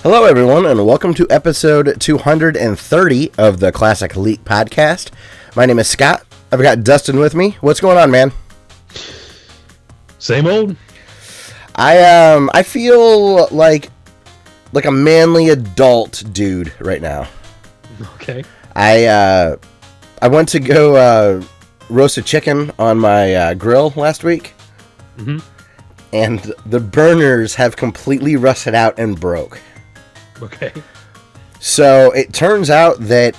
Hello, everyone, and welcome to episode 230 of the Classic Elite Podcast. My name is Scott. I've got Dustin with me. What's going on, man? Same old. I feel like a manly adult dude right now. Okay. I went to go roast a chicken on my grill last week, and the burners have completely rusted out and broke. Okay. So it turns out that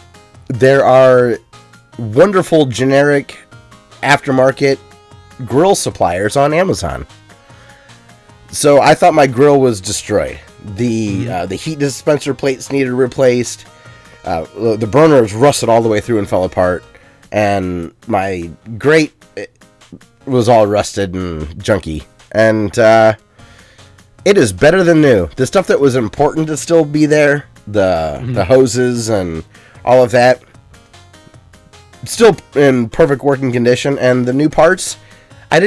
there are wonderful generic aftermarket grill suppliers on Amazon. So I thought my grill was destroyed. The heat dispenser plates needed replaced. The burner was rusted all the way through and fell apart. And my grate was all rusted and junky. And it is better than new. The stuff that was important to still be there, the hoses and all of that, still in perfect working condition. And the new parts, I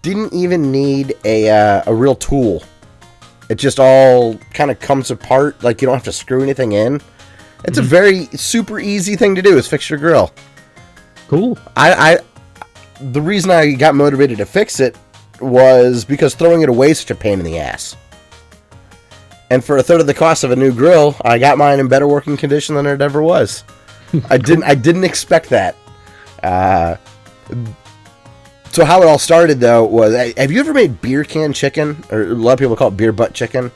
didn't even need a real tool. It just all kind of comes apart. Like, you don't have to screw anything in. It's a very super easy thing to do, is fix your grill. Cool. The reason I got motivated to fix it was because throwing it away is such a pain in the ass. And for a third of the cost of a new grill, I got mine in better working condition than it ever was. I didn't expect that. So how it all started, though, was, have you ever made beer can chicken? Or a lot of people call it beer butt chicken.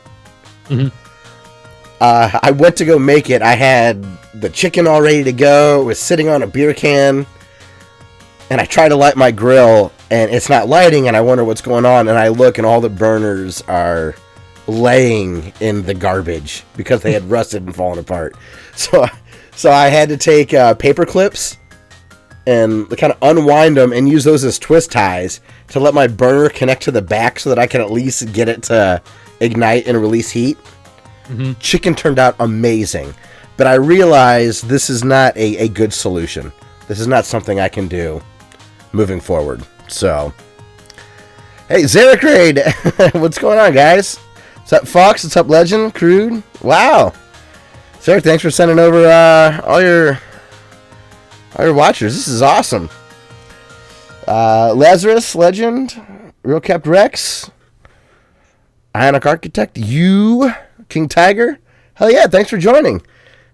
I went to go make it. I had the chicken all ready to go. It was sitting on a beer can. And I try to light my grill, and it's not lighting, and I wonder what's going on. And I look, and all the burners are laying in the garbage because they had rusted and fallen apart. So I had to take paper clips and kind of unwind them and use those as twist ties to let my burner connect to the back so that I can at least get it to ignite and release heat. Chicken turned out amazing, but I realized this is not a good solution. This is not something I can do moving forward. So, hey, Zarek Raid, what's going on, guys? What's up, Fox? What's up, Legend? Crude? Wow. Zarek, thanks for sending over all your watchers. This is awesome. Lazarus, Legend, Real Kept Rex, Ionic Architect, you, King Tiger. Hell yeah, thanks for joining.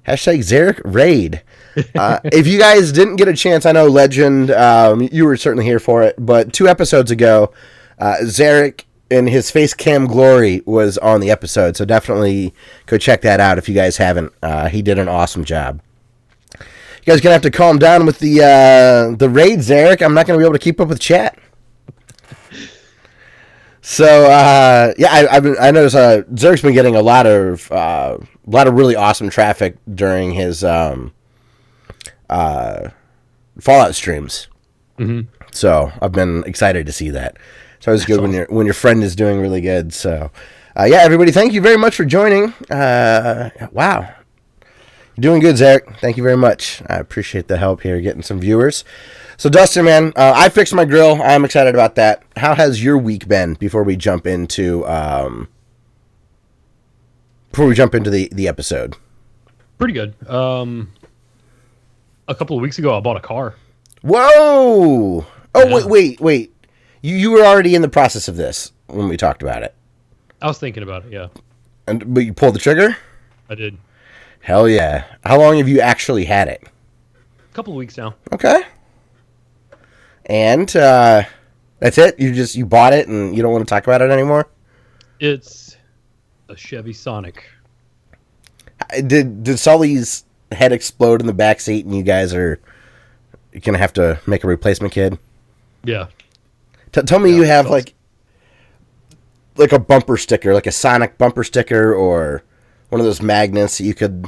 Hashtag Zarek Raid. If you guys didn't get a chance, I know Legend, you were certainly here for it, but 2 episodes ago, Zarek in his face cam glory was on the episode, so definitely go check that out if you guys haven't. He did an awesome job. You guys are going to have to calm down with the raid, Zarek. I'm not going to be able to keep up with chat. So, yeah, I noticed Zarek's been getting a lot of really awesome traffic during his Fallout streams. So I've been excited to see that. It's always good when your friend is doing really good. So, yeah, everybody, thank you very much for joining. Wow. You're doing good, Zarek. Thank you very much. I appreciate the help here, getting some viewers. So, Dustin, man, I fixed my grill. I'm excited about that. How has your week been before we jump into the episode? Pretty good. A couple of weeks ago, I bought a car. Whoa! Oh, Yeah. wait. You were already in the process of this when we talked about it. I was thinking about it, yeah. But you pulled the trigger? I did. Hell yeah. How long have you actually had it? A couple of weeks now. Okay. And that's it? You bought it and you don't want to talk about it anymore? It's a Chevy Sonic. Did Sully's head explode in the back seat and you guys are going to have to make a replacement kid? Yeah. Tell me you have like a bumper sticker, like a Sonic bumper sticker, or one of those magnets that you could,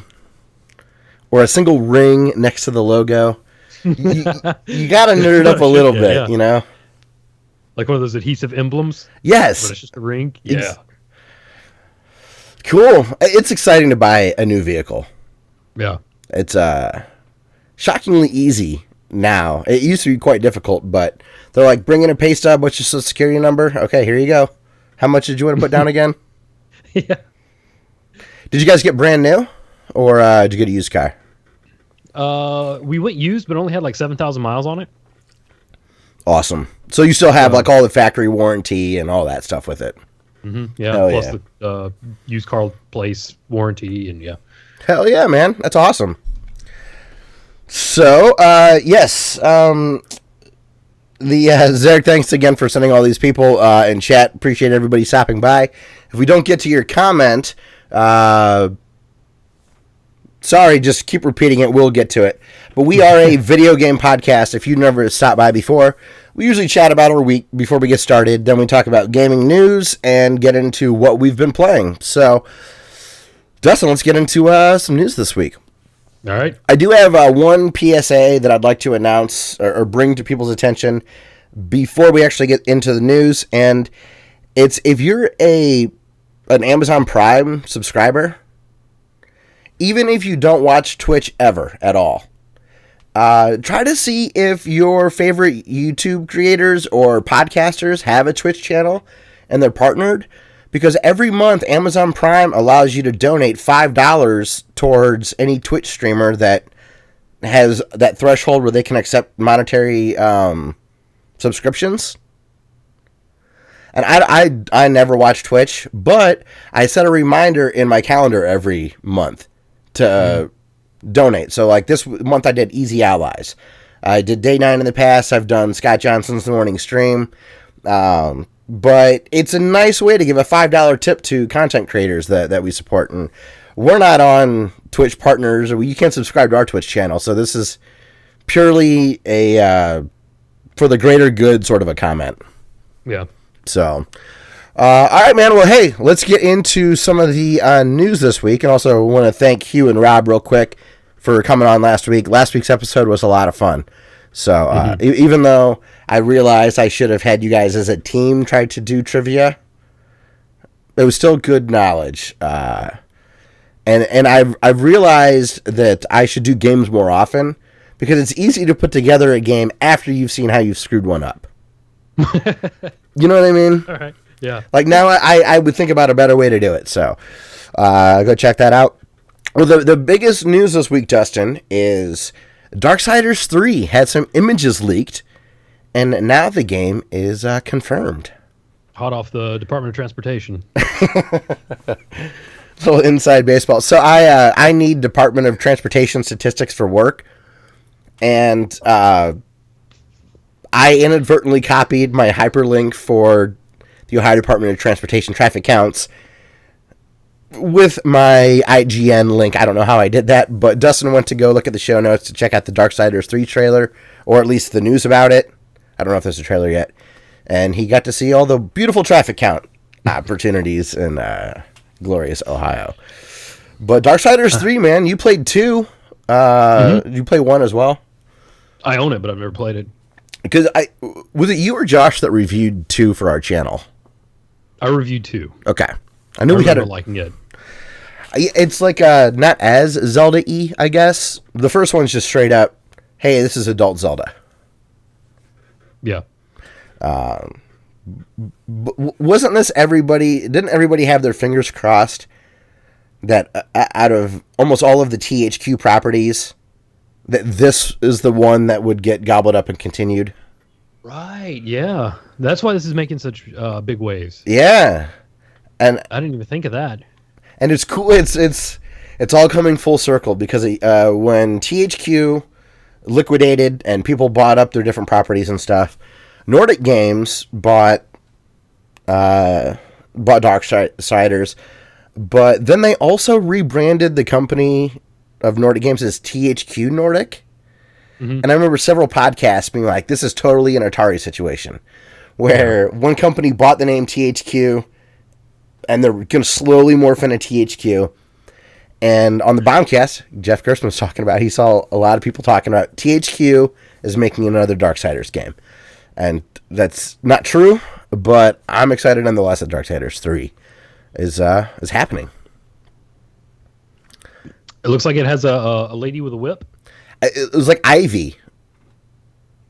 or a single ring next to the logo. You got to nerd up a little bit, you know? Like one of those adhesive emblems? Yes. But it's just a ring? Yeah. Cool. It's exciting to buy a new vehicle. Yeah. It's shockingly easy now. It used to be quite difficult, but they're like, bring in a pay stub, what's your social security number? Okay, here you go. How much did you want to put down again? Yeah. Did you guys get brand new, or did you get a used car? We went used, but only had like 7,000 miles on it. Awesome. So you still have like all the factory warranty and all that stuff with it. Mm-hmm. Yeah. Hell Plus yeah. the used car place warranty and yeah. Hell yeah, man. That's awesome. So, yes. Zarek, thanks again for sending all these people in chat. Appreciate everybody stopping by. If we don't get to your comment, sorry, just keep repeating it. We'll get to it. But we are a video game podcast. If you've never stopped by before, we usually chat about our week before we get started. Then we talk about gaming news and get into what we've been playing. So, Dustin, let's get into some news this week. All right. I do have one PSA that I'd like to announce or bring to people's attention before we actually get into the news. And it's if you're an Amazon Prime subscriber, even if you don't watch Twitch ever at all, try to see if your favorite YouTube creators or podcasters have a Twitch channel and they're partnered. Because every month, Amazon Prime allows you to donate $5 towards any Twitch streamer that has that threshold where they can accept monetary subscriptions. And I never watch Twitch, but I set a reminder in my calendar every month to donate. So, like this month, I did Easy Allies. I did Day 9 in the past. I've done Scott Johnson's The Morning Stream. But it's a nice way to give a $5 tip to content creators that we support. And we're not on Twitch partners, or you can't subscribe to our Twitch channel. So this is purely a for the greater good sort of a comment. Yeah. So, all right, man. Well, hey, let's get into some of the news this week. And also want to thank Hugh and Rob real quick for coming on last week. Last week's episode was a lot of fun. So even though I realized I should have had you guys as a team try to do trivia, it was still good knowledge. And I've realized that I should do games more often because it's easy to put together a game after you've seen how you've screwed one up. You know what I mean? All right. Yeah. Like now I would think about a better way to do it. So go check that out. Well, the biggest news this week, Dustin, is Darksiders 3 had some images leaked, and now the game is confirmed. Hot off the Department of Transportation. So inside baseball. So I need Department of Transportation statistics for work, and I inadvertently copied my hyperlink for the Ohio Department of Transportation traffic counts with my IGN link. I don't know how I did that, but Dustin went to go look at the show notes to check out the Darksiders 3 trailer, or at least the news about it. I don't know if there's a trailer yet. And he got to see all the beautiful traffic count opportunities in glorious Ohio. But Darksiders 3, man, you played 2. You play 1 as well? I own it, but I've never played it. Because was it you or Josh that reviewed 2 for our channel? I reviewed 2. Okay. I knew we had liking it. It's like not as Zelda-y, I guess. The first one's just straight up, hey, this is adult Zelda. Yeah. Wasn't this everybody? Didn't everybody have their fingers crossed that out of almost all of the THQ properties, that this is the one that would get gobbled up and continued? Right. Yeah. That's why this is making such big waves. Yeah. And I didn't even think of that. And it's cool. It's all coming full circle because when THQ liquidated and people bought up their different properties and stuff, Nordic Games bought Darksiders, but then they also rebranded the company of Nordic Games as THQ Nordic. Mm-hmm. And I remember several podcasts being like, this is totally an Atari situation, where one company bought the name THQ, and they're going to slowly morph into THQ. And on the Bombcast, Jeff Gerstmann was talking about, he saw a lot of people talking about THQ is making another Darksiders game. And that's not true, but I'm excited nonetheless that Darksiders 3 is happening. It looks like it has a lady with a whip. It was like Ivy.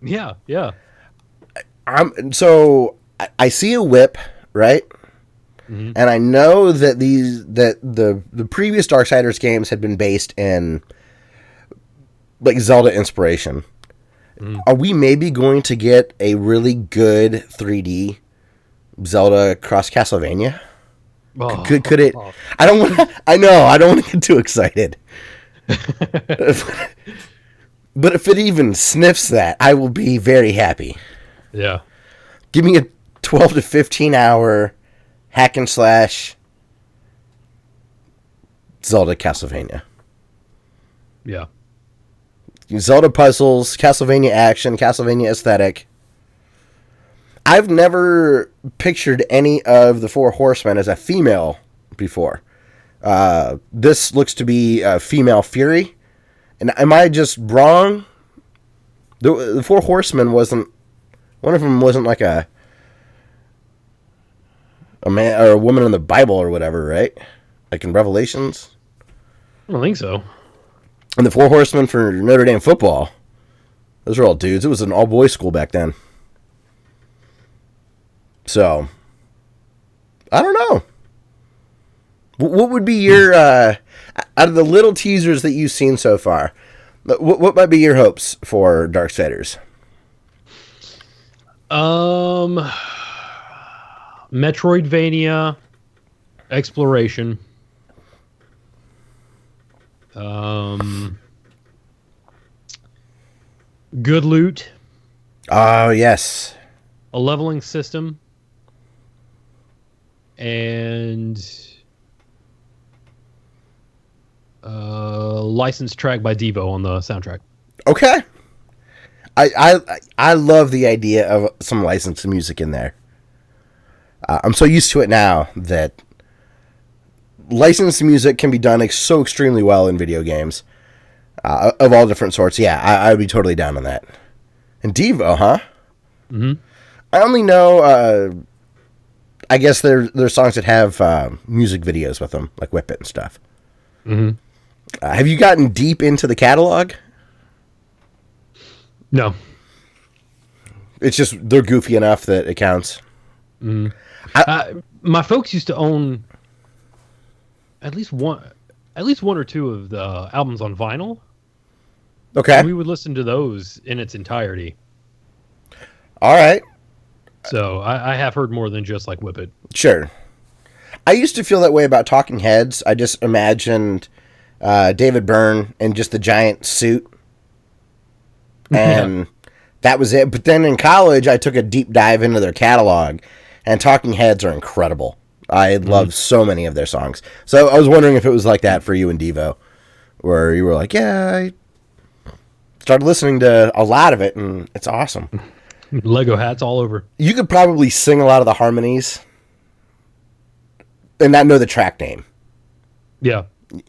Yeah, yeah. So I see a whip, right? Mm-hmm. And I know that the previous Darksiders games had been based in like Zelda inspiration. Mm. Are we maybe going to get a really good 3D Zelda cross Castlevania? Oh. Could it? I don't want. I know. I don't want to get too excited. But if it even sniffs that, I will be very happy. Yeah. Give me a 12 to 15 hour hack and slash Zelda Castlevania. Yeah. Zelda puzzles, Castlevania action, Castlevania aesthetic. I've never pictured any of the Four Horsemen as a female before. This looks to be a female Fury. And am I just wrong? The Four Horsemen wasn't... One of them wasn't like a man or a woman in the Bible or whatever, right? Like in Revelations? I don't think so. And the Four Horsemen for Notre Dame football, those were all dudes. It was an all-boys school back then. So, I don't know. What would be your, out of the little teasers that you've seen so far, what might be your hopes for Darksiders? Metroidvania exploration. Good loot. Oh, yes. A leveling system. And licensed track by Devo on the soundtrack. Okay. I love the idea of some licensed music in there. I'm so used to it now that licensed music can be done so extremely well in video games of all different sorts. Yeah, I would be totally down on that. And Devo, huh? Mm-hmm. I only know, I guess there's songs that have music videos with them, like Whip It and stuff. Mm-hmm. Have you gotten deep into the catalog? No. It's just they're goofy enough that it counts. Mm. My folks used to own at least one or two of the albums on vinyl. Okay. And we would listen to those in its entirety. All right. So I have heard more than just like Whip It. Sure. I used to feel that way about Talking Heads. I just imagined David Byrne in just the giant suit. And that was it. But then in college, I took a deep dive into their catalog. And Talking Heads are incredible. I love so many of their songs. So I was wondering if it was like that for you and Devo. Where you were like, yeah, I started listening to a lot of it. And it's awesome. Lego hats all over. You could probably sing a lot of the harmonies. And not know the track name. Yeah.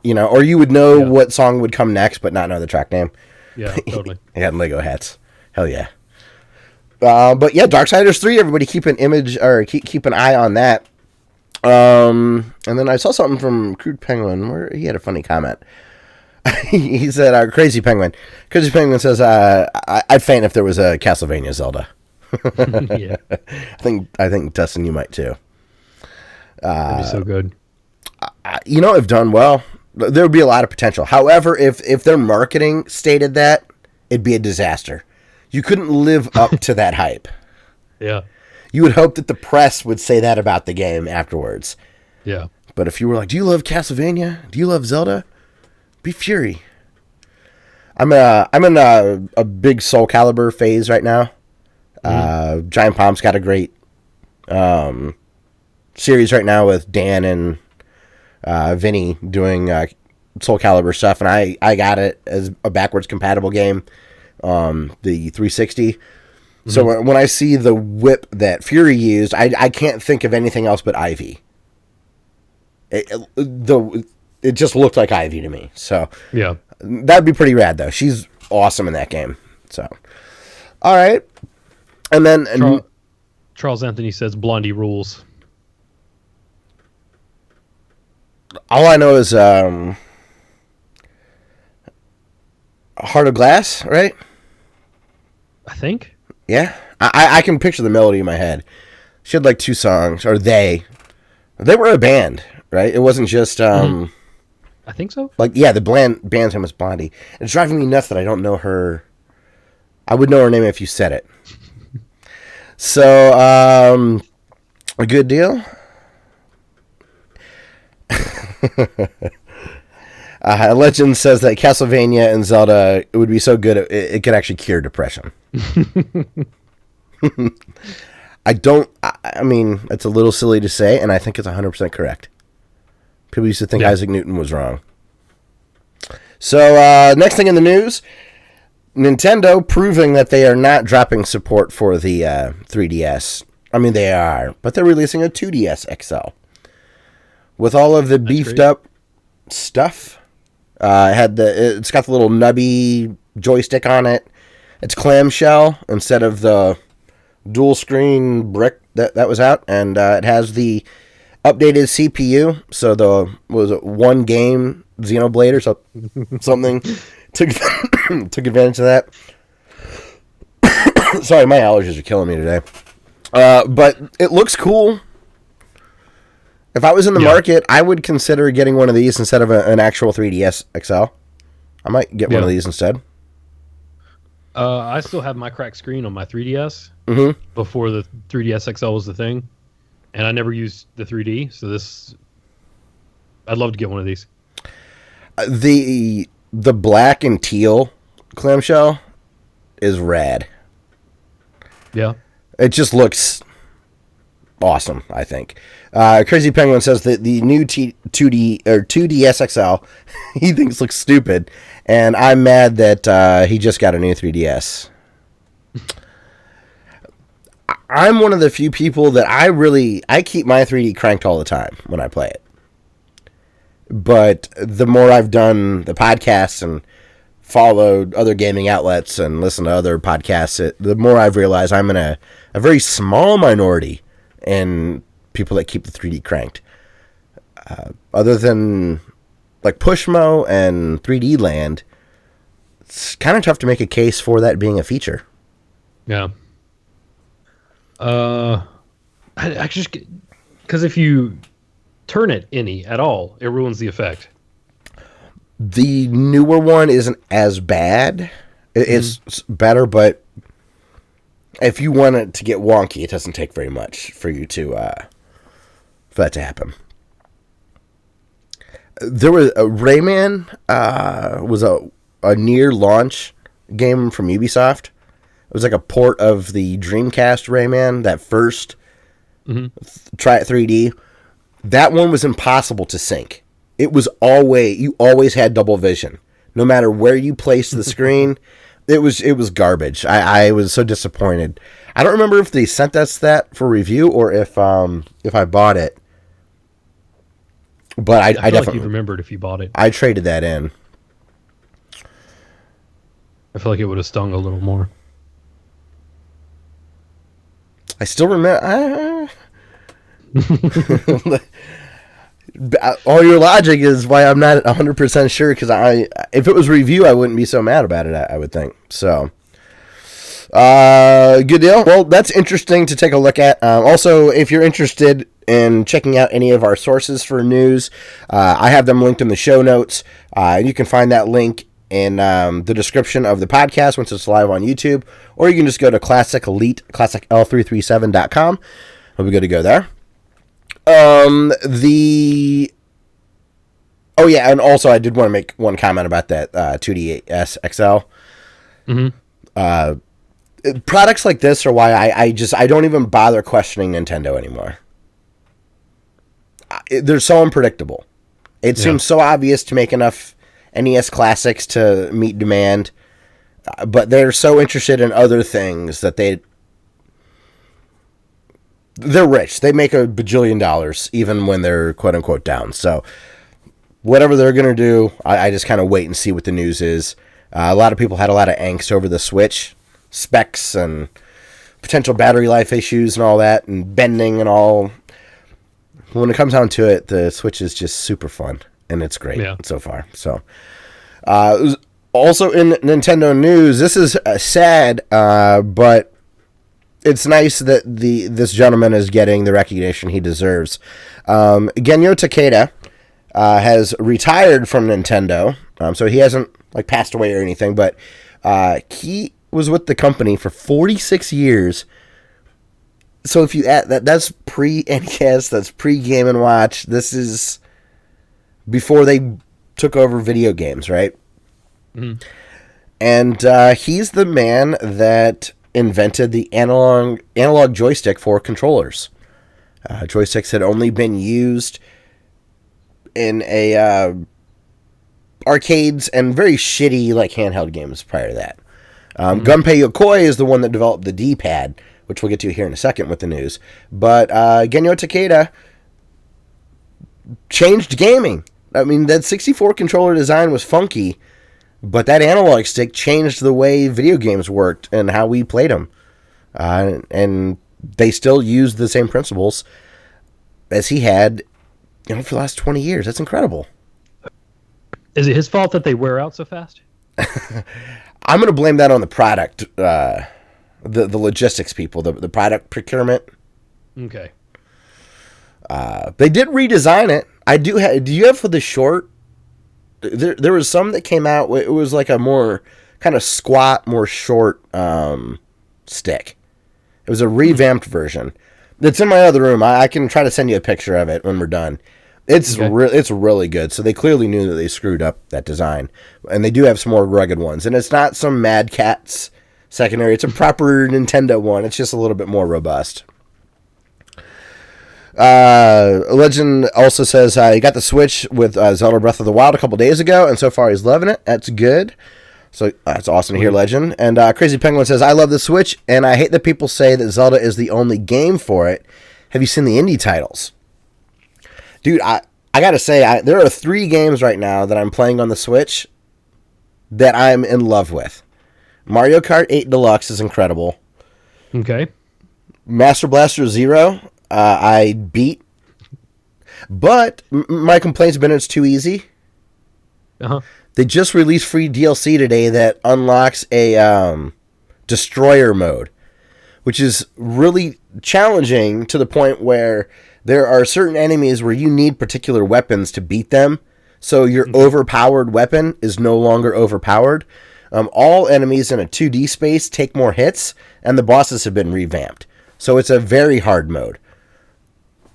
You know, or you would know what song would come next, but not know the track name. Yeah, totally. I got Lego hats. Hell yeah. But yeah, Darksiders 3, everybody keep an eye on that. And then I saw something from Crude Penguin where he had a funny comment. He said, Crazy Penguin. Crazy Penguin says, I'd faint if there was a Castlevania Zelda. Yeah. I think Dustin, you might too. That'd be so good. You know, if done well, there would be a lot of potential. However, if their marketing stated that, it'd be a disaster. You couldn't live up to that hype. Yeah. You would hope that the press would say that about the game afterwards. Yeah. But if you were like, do you love Castlevania? Do you love Zelda? Be Fury. I'm in a big Soul Calibur phase right now. Giant Bomb's got a great series right now with Dan and Vinny doing Soul Calibur stuff, and I got it as a backwards compatible game, the 360. Mm-hmm. So when I see the whip that Fury used, I can't think of anything else but Ivy. It just looked like Ivy to me. So yeah, that'd be pretty rad though. She's awesome in that game. So all right, and then Charles Anthony says Blondie rules. All I know is Heart of Glass, right? I think. Yeah. I can picture the melody in my head. She had like two songs, or they. They were a band, right? It wasn't just I think so. like the band's name was Blondie. It's driving me nuts that I don't know her. I would know her name if you said it. So, a good deal. Legend says that Castlevania and Zelda, it would be so good it could actually cure depression. I mean, it's a little silly to say, and I think it's 100% correct. People used to think Isaac Newton was wrong. So, next thing in the news, Nintendo proving that they are not dropping support for the 3DS. I mean, they are, but they're releasing a 2DS XL. With all of the beefed up stuff. It's got the little nubby joystick on it. It's clamshell instead of the dual screen brick that was out, and it has the updated CPU. So was it one game Xenoblade or something took advantage of that. Sorry, my allergies are killing me today. But it looks cool. If I was in the market, I would consider getting one of these instead of an actual 3DS XL. I might get one of these instead. I still have my cracked screen on my 3DS before the 3DS XL was the thing, and I never used the 3D. So I'd love to get one of these. The black and teal clamshell is rad. Yeah, it just looks awesome, I think. Crazy Penguin says that the new 2D or 2DS XL he thinks looks stupid, and I'm mad that he just got a new 3DS. I'm one of the few people that I keep my 3D cranked all the time when I play it. But the more I've done the podcasts and followed other gaming outlets and listened to other podcasts, the more I've realized I'm in a very small minority in people that keep the 3D cranked. Other than like Pushmo and 3D Land, it's kind of tough to make a case for that being a feature. Yeah. I just, because if you turn it any at all, it ruins the effect. The newer one isn't as bad. It's better, but if you want it to get wonky, it doesn't take very much for you to for that to happen. There was a Rayman was a near launch game from Ubisoft. It was like a port of the Dreamcast Rayman, that first Try It 3D. That one was impossible to sync. It was you always had double vision. No matter where you placed the screen, it was garbage. I was so disappointed. I don't remember if they sent us that for review or if I bought it. But I definitely like you remembered if you bought it. I traded that in. I feel like it would have stung a little more. I still remember. All your logic is why I'm not 100% sure, because if it was review, I wouldn't be so mad about it, I would think. So, good deal. Well, that's interesting to take a look at. Also, if you're interested in checking out any of our sources for news, I have them linked in the show notes. You can find that link in the description of the podcast once it's live on YouTube, or you can just go to classicl337.com. We'll be good to go there. And also I did want to make one comment about that 2DS XL. Products like this are why I don't even bother questioning Nintendo anymore. They're so unpredictable. It seems so obvious to make enough NES classics to meet demand, but they're so interested in other things that they're rich. They make $1 bajillion even when they're quote unquote down. So whatever they're going to do, I just kind of wait and see what the news is. A lot of people had a lot of angst over the Switch specs and potential battery life issues and all that, and bending and all. When it comes down to it, the Switch is just super fun, and it's great so far. So, also in Nintendo news, this is sad, but it's nice that this gentleman is getting the recognition he deserves. Genyo Takeda has retired from Nintendo, so he hasn't like passed away or anything, but he was with the company for 46 years. So if you add that's pre-NES, that's pre-Game & Watch. This is before they took over video games, right? Mm-hmm. And he's the man that invented the analog joystick for controllers. Joysticks had only been used in arcades and very shitty like handheld games prior to that. Gunpei Yokoi is the one that developed the D-pad, which we'll get to here in a second with the news. But Genyo Takeda changed gaming. I mean, that 64 controller design was funky, but that analog stick changed the way video games worked and how we played them. And they still use the same principles as he had, for the last 20 years. That's incredible. Is it his fault that they wear out so fast? I'm going to blame that on the product, the logistics people, the product procurement. Okay. They did redesign it. Do you have for the short? There was some that came out. It was like a more kind of squat, more short stick. It was a revamped version. It's in my other room. I can try to send you a picture of it when we're done. It's it's really good. So they clearly knew that they screwed up that design, and they do have some more rugged ones. And it's not some Mad Catz secondary. It's a proper Nintendo one. It's just a little bit more robust. Legend also says he got the Switch with Zelda Breath of the Wild a couple days ago, and so far he's loving it. That's good. So that's awesome to hear, Legend. And Crazy Penguin says, I love the Switch, and I hate that people say that Zelda is the only game for it. Have you seen the indie titles? Dude, I gotta say, there are 3 games right now that I'm playing on the Switch that I'm in love with. Mario Kart 8 Deluxe is incredible. Okay. Master Blaster Zero, I beat. But my complaint's been it's too easy. Uh-huh. They just released free DLC today that unlocks a destroyer mode, which is really challenging to the point where there are certain enemies where you need particular weapons to beat them. So your overpowered weapon is no longer overpowered. All enemies in a 2D space take more hits, and the bosses have been revamped. So it's a very hard mode.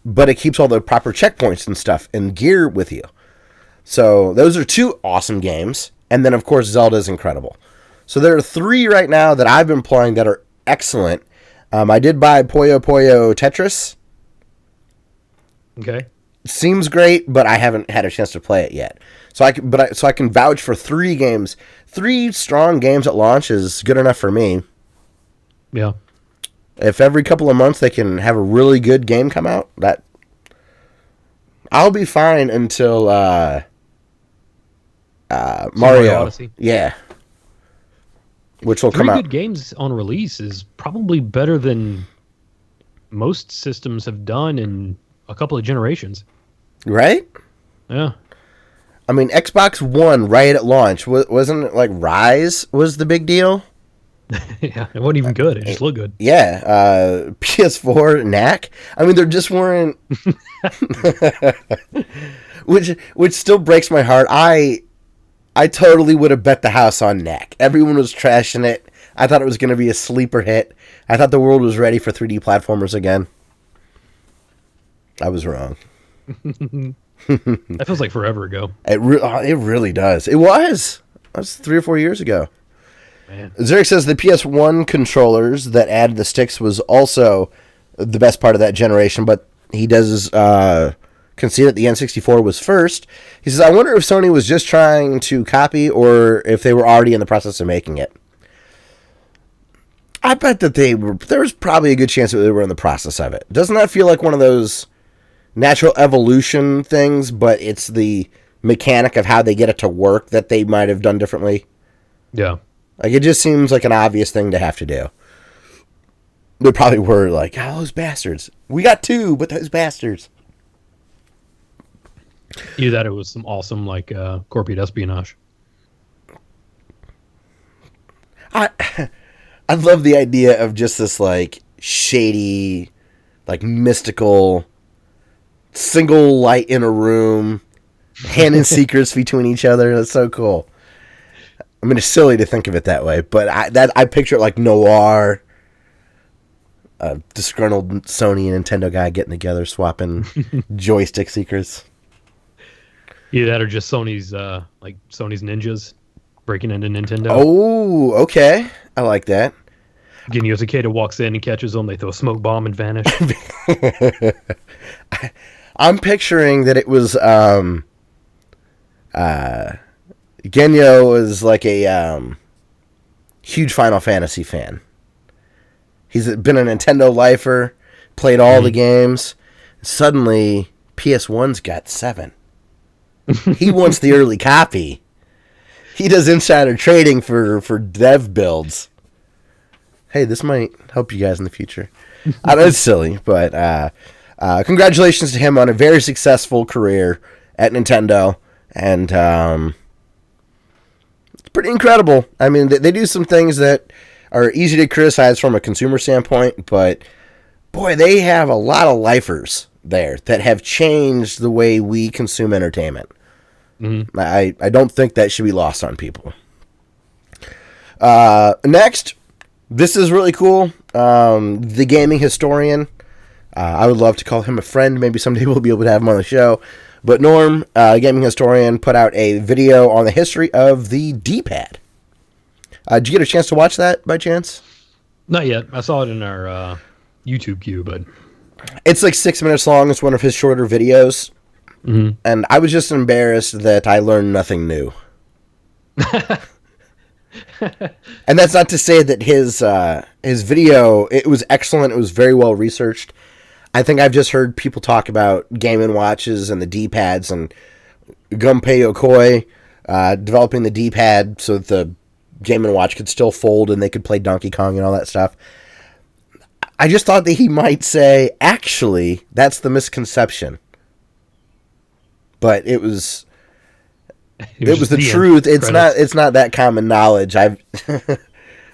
But it keeps all the proper checkpoints and stuff and gear with you. So those are 2 awesome games. And then, of course, Zelda is incredible. So there are 3 right now that I've been playing that are excellent. I did buy Puyo Puyo Tetris. Okay. Seems great, but I haven't had a chance to play it yet. So I can vouch for 3 games. 3 strong games at launch is good enough for me. Yeah. If every couple of months they can have a really good game come out, that I'll be fine until Mario Odyssey. Yeah. Which will come out. 3 good games on release is probably better than most systems have done in a couple of generations. Right? Yeah. I mean, Xbox One right at launch, wasn't it like Rise was the big deal? Yeah, it wasn't even good. It just looked good. Yeah. PS4, knack. I mean, there just weren't... which still breaks my heart. I totally would have bet the house on knack. Everyone was trashing it. I thought it was going to be a sleeper hit. I thought the world was ready for 3D platformers again. I was wrong. That feels like forever ago. It really does. It was. That was 3 or 4 years ago. Man. Zurich says the PS1 controllers that added the sticks was also the best part of that generation, but he does concede that the N64 was first. He says, I wonder if Sony was just trying to copy or if they were already in the process of making it. I bet that there was probably a good chance that they were in the process of it. Doesn't that feel like one of those natural evolution things, but it's the mechanic of how they get it to work that they might have done differently? Yeah. Like, it just seems like an obvious thing to have to do. They probably were like, oh, those bastards. We got 2, but those bastards. Either that, it was some awesome, like, corporate espionage. I love the idea of just this, like, shady, like mystical, single light in a room, hidden secrets between each other. That's so cool. I mean, it's silly to think of it that way, but I picture it like noir. Disgruntled Sony and Nintendo guy getting together, swapping joystick secrets. Either that or just Sony's ninjas breaking into Nintendo. Oh, okay. I like that. Genio Takeda walks in and catches them. They throw a smoke bomb and vanish. I'm picturing that it was Genyo was like a huge Final Fantasy fan. He's been a Nintendo lifer, played all the games. Suddenly, PS1's got 7. He wants the early copy. He does insider trading for dev builds. Hey, this might help you guys in the future. I know it's silly, but congratulations to him on a very successful career at Nintendo. And it's pretty incredible. I mean, they do some things that are easy to criticize from a consumer standpoint, but boy, they have a lot of lifers there that have changed the way we consume entertainment. Mm-hmm. I don't think that should be lost on people. Next, this is really cool. The Gaming Historian. I would love to call him a friend. Maybe someday we'll be able to have him on the show. But Norm, Gaming Historian, put out a video on the history of the D-pad. Did you get a chance to watch that by chance? Not yet. I saw it in our YouTube queue, but it's like 6 minutes long. It's one of his shorter videos. Mm-hmm. And I was just embarrassed that I learned nothing new. And that's not to say that his video, it was excellent. It was very well researched. I think I've just heard people talk about Game & Watches and the D-pads and Gunpei Yokoi developing the D-pad so that the Game & Watch could still fold and they could play Donkey Kong and all that stuff. I just thought that he might say, actually, that's the misconception. But it was the truth. It's not that common knowledge. I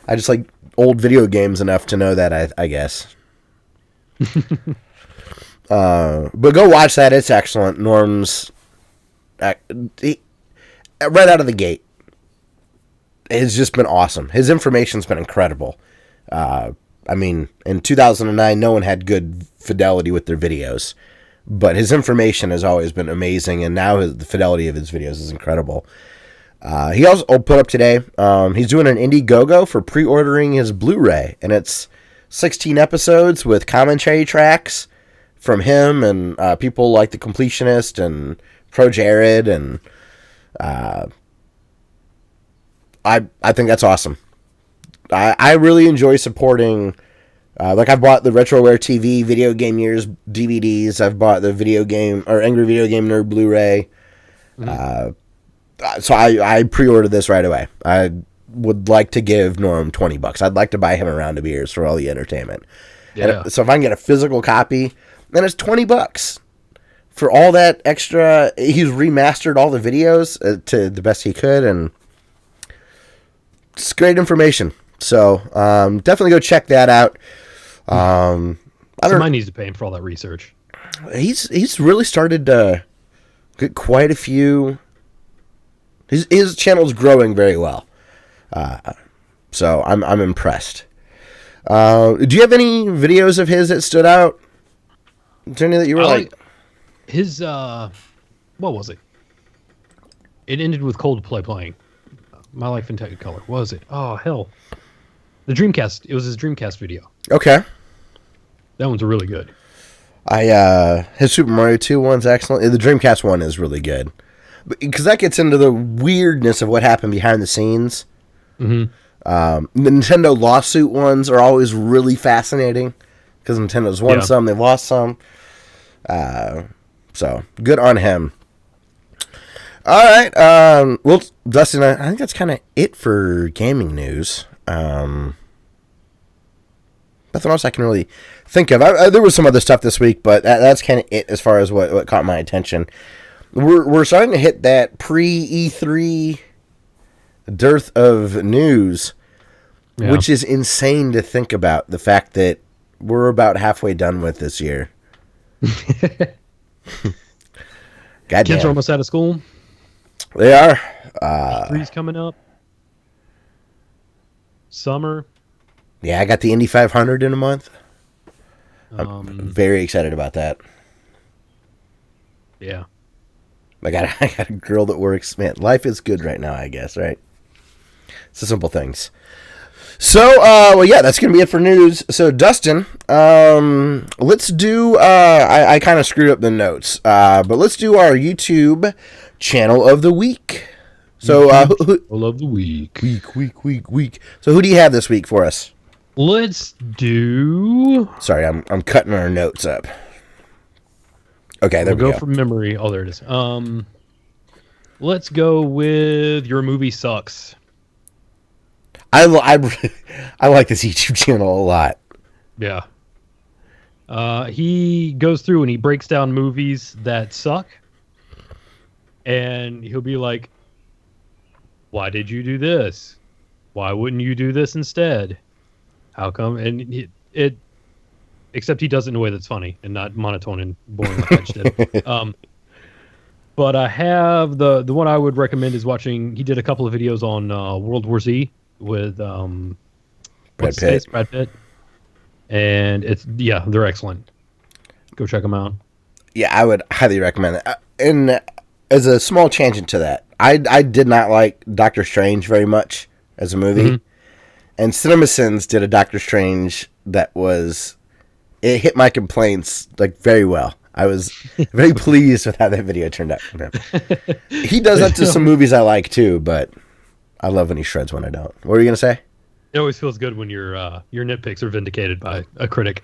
just like old video games enough to know that, I guess. But go watch that. It's excellent. Norm's right out of the gate. It's just been awesome. His information's been incredible. I mean, in 2009, no one had good fidelity with their videos. But his information has always been amazing, and now the fidelity of his videos is incredible. He also put up today, he's doing an Indiegogo for pre-ordering his Blu-ray, and it's 16 episodes with commentary tracks from him and people like The Completionist and Pro Jared, and I think that's awesome. I really enjoy supporting. Like I've bought the Retroware TV Video Game Years DVDs. I've bought the Angry Video Game Nerd Blu-ray. So I pre-ordered this right away. I would like to give Norm $20. I'd like to buy him a round of beers for all the entertainment. Yeah. So if I can get a physical copy, then it's $20 for all that extra. He's remastered all the videos to the best he could, and it's great information. So definitely go check that out. Somebody needs to pay him for all that research. He's really started to get quite a few. His channel's growing very well. So I'm impressed. Do you have any videos of his that stood out? Is there any that you were like his? What was it? It ended with Coldplay playing My Life in Technicolor. What was it? Oh hell, the Dreamcast. It was his Dreamcast video. Okay. That one's really good. His Super Mario 2 one's excellent. The Dreamcast one is really good. Because that gets into the weirdness of what happened behind the scenes. Mm-hmm. The Nintendo lawsuit ones are always really fascinating. Because Nintendo's won some, they've lost some. So, good on him. Alright, well, Dustin, I think that's kind of it for gaming news. Nothing else I can really think of. There was some other stuff this week, but that's kind of it as far as what caught my attention. We're starting to hit that pre-E3 dearth of news, which is insane to think about. The fact that we're about halfway done with this year. Goddamn. Kids are almost out of school. They are. E3's coming up. Summer. Yeah, I got the Indy 500 in a month. I'm very excited about that. Yeah. I got a girl that works. Man, life is good right now, I guess, right? It's the simple things. So, well, yeah, that's going to be it for news. So, Dustin, let's do, I kind of screwed up the notes, but let's do our YouTube channel of the week. So, channel of the week. Week. So, who do you have this week for us? Let's do... Sorry, I'm cutting our notes up. Okay, there we go. Go from memory. Oh, there it is. Let's go with Your Movie Sucks. I like this YouTube channel a lot. Yeah. He goes through and he breaks down movies that suck. And he'll be like, why did you do this? Why wouldn't you do this instead? How come? And it except he does it in a way that's funny and not monotone and boring like I just did. But I have the one I would recommend is watching. He did a couple of videos on World War Z with Brad Pitt, and they're excellent. Go check them out. Yeah, I would highly recommend it. And as a small tangent to that, I did not like Doctor Strange very much as a movie, mm-hmm. and CinemaSins did a Doctor Strange that it hit my complaints like very well. I was very pleased with how that video turned out. He does that to some movies I like too, but I love when he shreds when I don't. What were you gonna say? It always feels good when your nitpicks are vindicated by a critic.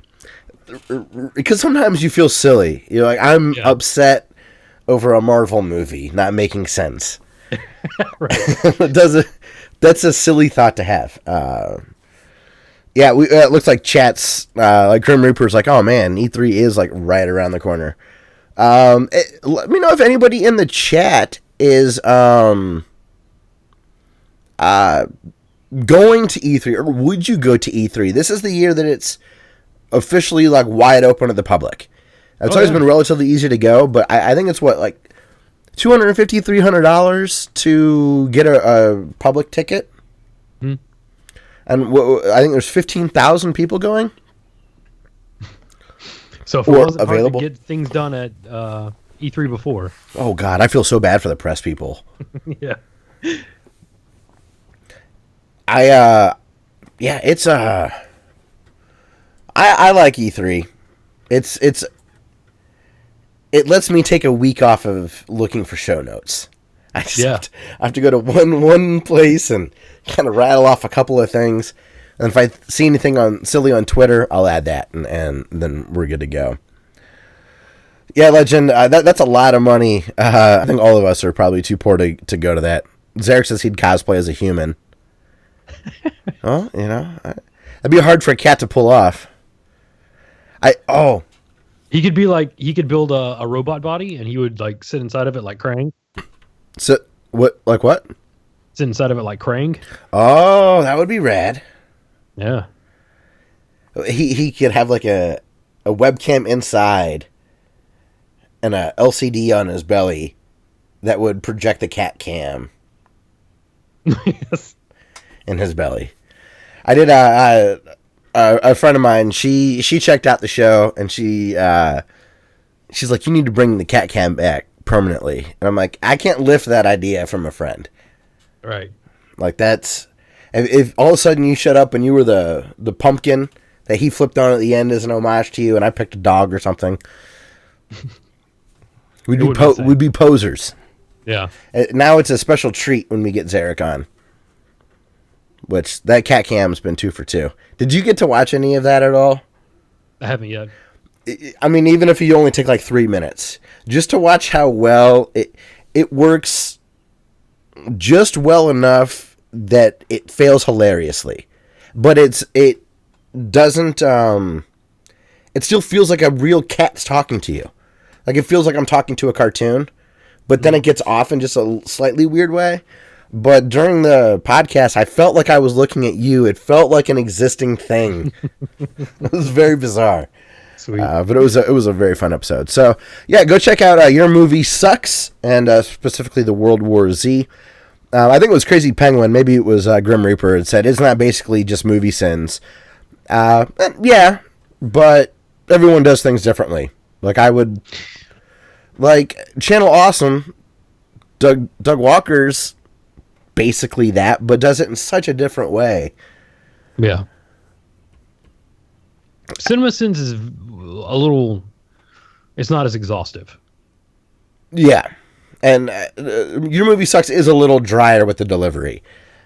Because sometimes you feel silly. You're like, I'm upset over a Marvel movie not making sense. Right. That's a silly thought to have. Yeah, it looks like chat's like Grim Reaper's like, oh man, E3 is like right around the corner. Let me know if anybody in the chat is going to E3, or would you go to E3? This is the year that it's officially like wide open to the public. It's always been relatively easy to go, but I think it's like $250, $300 to get a public ticket. Hmm. And I think there's 15,000 people going. So if it wasn't available hard to get things done at E3 before. Oh God, I feel so bad for the press people. Yeah. I like E3. It lets me take a week off of looking for show notes. I have to go to one place and kind of rattle off a couple of things. And if I see anything silly on Twitter, I'll add that, and then we're good to go. Yeah, Legend, that's a lot of money. I think all of us are probably too poor to go to that. Zarek says he'd cosplay as a human. Well, that'd be hard for a cat to pull off. He could build a robot body, and he would like sit inside of it like Krang. So what? Like what? Sit inside of it like Krang. Oh, that would be rad. Yeah. He could have like a webcam inside and a LCD on his belly that would project the cat cam. Yes. In his belly. I did a friend of mine. She checked out the show and she's like, you need to bring the cat cam back permanently. And I'm like, I can't lift that idea from a friend. Right. Like that's if all of a sudden you shut up and you were the pumpkin that he flipped on at the end as an homage to you, and I picked a dog or something. We'd be posers. Yeah. Now it's a special treat when we get Zarek on. Which that cat cam's been 2 for 2. Did you get to watch any of that at all? I haven't yet. I mean, even if you only take like 3 minutes, just to watch how well it works, just well enough that it fails hilariously, but it doesn't. It still feels like a real cat's talking to you, like it feels like I'm talking to a cartoon, but then it gets off in just a slightly weird way. but during the podcast, I felt like I was looking at you. It felt like an existing thing. It was very bizarre. Sweet. But it was a very fun episode. So yeah, go check out Your Movie Sucks, and specifically the World War Z. I think it was Crazy Penguin. Maybe it was Grim Reaper. It said, "Isn't that basically just movie sins?" Yeah, but everyone does things differently. Like I would, like Channel Awesome, Doug Walker's basically that, but does it in such a different way. Yeah. Cinema Sins is a little. It's not as exhaustive. Yeah, and Your Movie Sucks is a little drier with the delivery,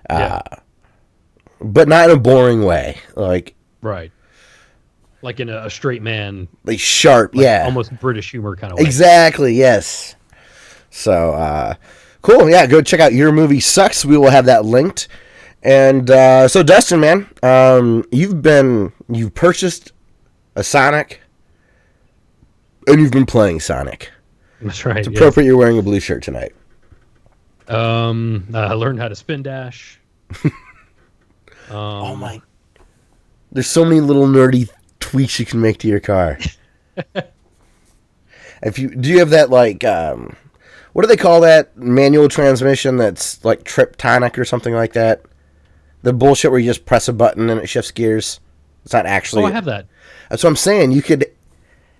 but not in a boring way. Like right. Like in a straight man, like sharp, yeah, almost British humor kind of way. Exactly, yes. So, cool, yeah. Go check out Your Movie Sucks. We will have that linked. And so, Dustin, man, you've purchased a Sonic, and you've been playing Sonic. That's right. It's appropriate you're wearing a blue shirt tonight. I learned how to spin dash. Oh my! There's so many little nerdy tweaks you can make to your car. Do you have that like what do they call that manual transmission that's like Triptonic or something like that? The bullshit where you just press a button and it shifts gears. It's not actually. Oh, I have that. That's what I'm saying. You could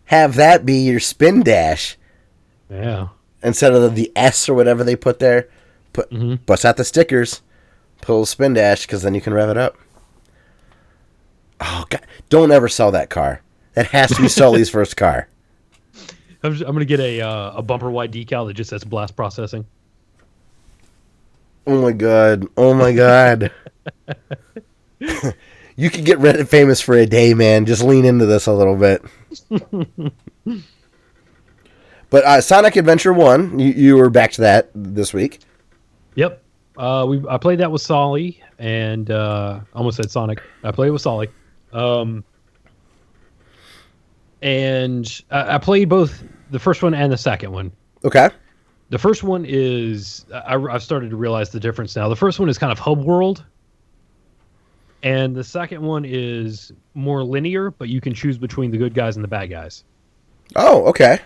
have that be your spin dash. Yeah. Instead of the S or whatever they put there, bust out the stickers, pull a spin dash, because then you can rev it up. Oh God! Don't ever sell that car. That has to be Sully's first car. I'm gonna get a bumper wide decal that just says blast processing. Oh my God! Oh my God! You could get Reddit famous for a day, man. Just lean into this a little bit. But Sonic Adventure 1, you were back to that this week. Yep. I played that with Solly, and almost said Sonic. I played with Solly. And I played both the first one and the second one. Okay. The first one is... I've started to realize the difference now. The first one is kind of hub world. And the second one is more linear, but you can choose between the good guys and the bad guys. Oh, okay.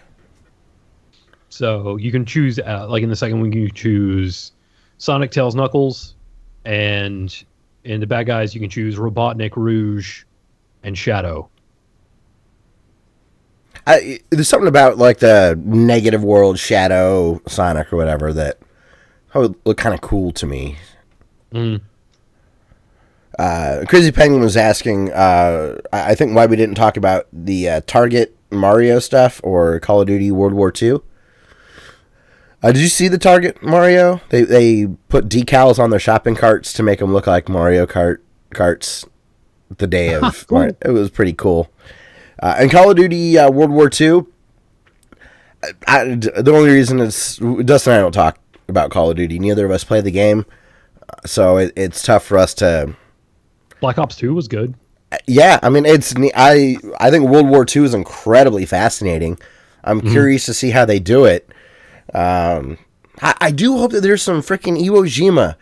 So you can choose, like in the second one, you choose Sonic, Tails, Knuckles, and in the bad guys, you can choose Robotnik, Rouge, and Shadow. There's something about like the negative world Shadow Sonic or whatever that would look kind of cool to me. Crazy Penguin was asking, I think, why we didn't talk about the Target Mario stuff or Call of Duty World War II. Did you see the Target Mario? They put decals on their shopping carts to make them look like Mario carts the day of. Cool. It was pretty cool. And Call of Duty World War II, the only reason is Dustin and I don't talk about Call of Duty. Neither of us play the game, so it's tough for us to... Black Ops 2 was good. Yeah, I mean, I think World War II is incredibly fascinating. I'm curious to see how they do it. I do hope that there's some freaking Iwo Jima.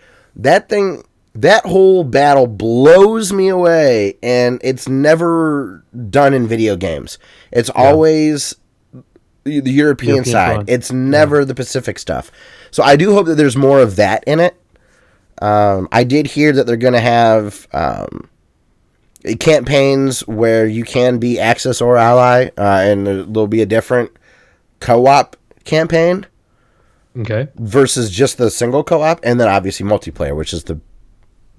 That whole battle blows me away, and it's never done in video games. It's always the European side. front. It's never the Pacific stuff. So I do hope that there's more of that in it. I did hear that they're going to have campaigns where you can be Axis or Ally, and there'll be a different co-op campaign. Okay. Versus just the single co-op, and then obviously multiplayer, which is the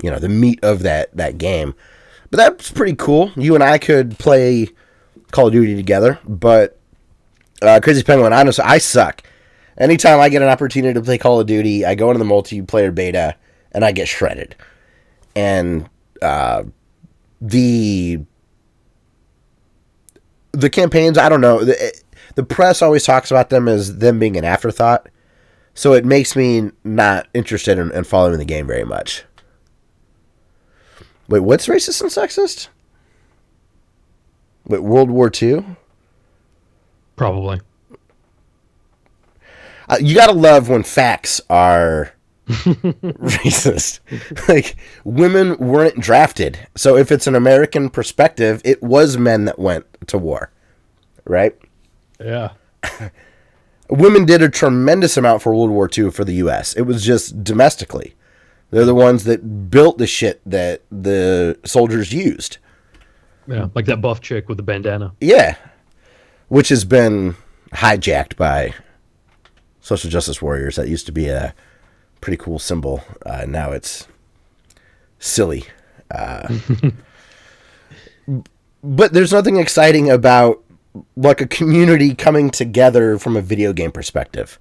meat of that game. But that's pretty cool. You and I could play Call of Duty together, but Crazy Penguin, honestly, I suck. Anytime I get an opportunity to play Call of Duty, I go into the multiplayer beta, and I get shredded. And the campaigns, I don't know. The press always talks about them as them being an afterthought. So it makes me not interested in following the game very much. Wait, what's racist and sexist? Wait, World War II? Probably. You gotta love when facts are Racist. Like, women weren't drafted. So if it's an American perspective, it was men that went to war. Right? Yeah. Women did a tremendous amount for World War II for the U.S. It was just domestically. They're the ones that built the shit that the soldiers used. Yeah, like that buff chick with the bandana. Yeah. Which has been hijacked by social justice warriors. That used to be a pretty cool symbol. Now it's silly. But there's nothing exciting about like a community coming together from a video game perspective.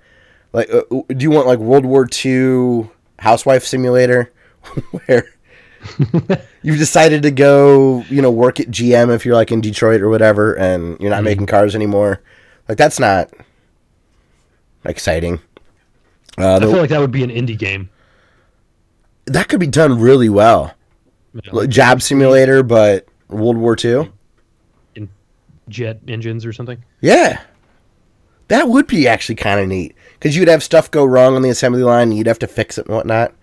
Like, do you want like World War II housewife simulator where you've decided to go, work at GM if you're like in Detroit or whatever, and you're not making cars anymore? Like, that's not exciting. I feel like that would be an indie game. That could be done really well. Yeah, like job simulator, but World War II. In jet engines or something. Yeah. That would be actually kind of neat. Because you'd have stuff go wrong on the assembly line, and you'd have to fix it and whatnot.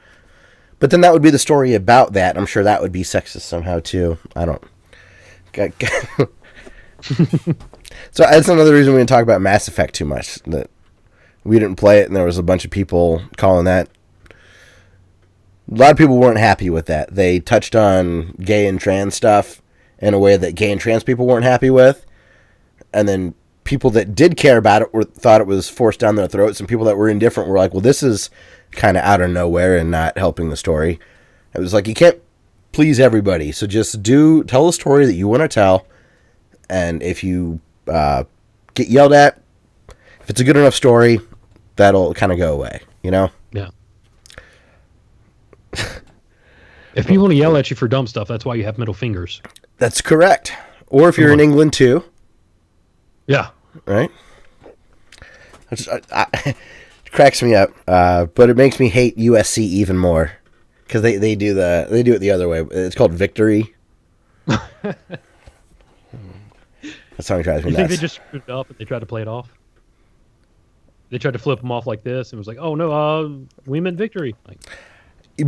But then that would be the story about that. I'm sure that would be sexist somehow, too. I don't... So that's another reason we didn't talk about Mass Effect too much. That we didn't play it, and there was a bunch of people calling that. A lot of people weren't happy with that. They touched on gay and trans stuff in a way that gay and trans people weren't happy with. And then people that did care about it thought it was forced down their throats, and people that were indifferent were like, well, this is kind of out of nowhere and not helping the story. It was like, you can't please everybody, so just tell a story that you want to tell, and if you get yelled at, if it's a good enough story, that'll kind of go away, Yeah. If people want to yell at you for dumb stuff, that's why you have middle fingers. That's correct. Or if you're in England, too. Yeah. Right? It cracks me up, but it makes me hate USC even more because they do it the other way. It's called Victory. That song drives me nuts. You think they just screwed it up and they tried to play it off? They tried to flip them off like this and was like, "Oh no, we meant Victory." Like,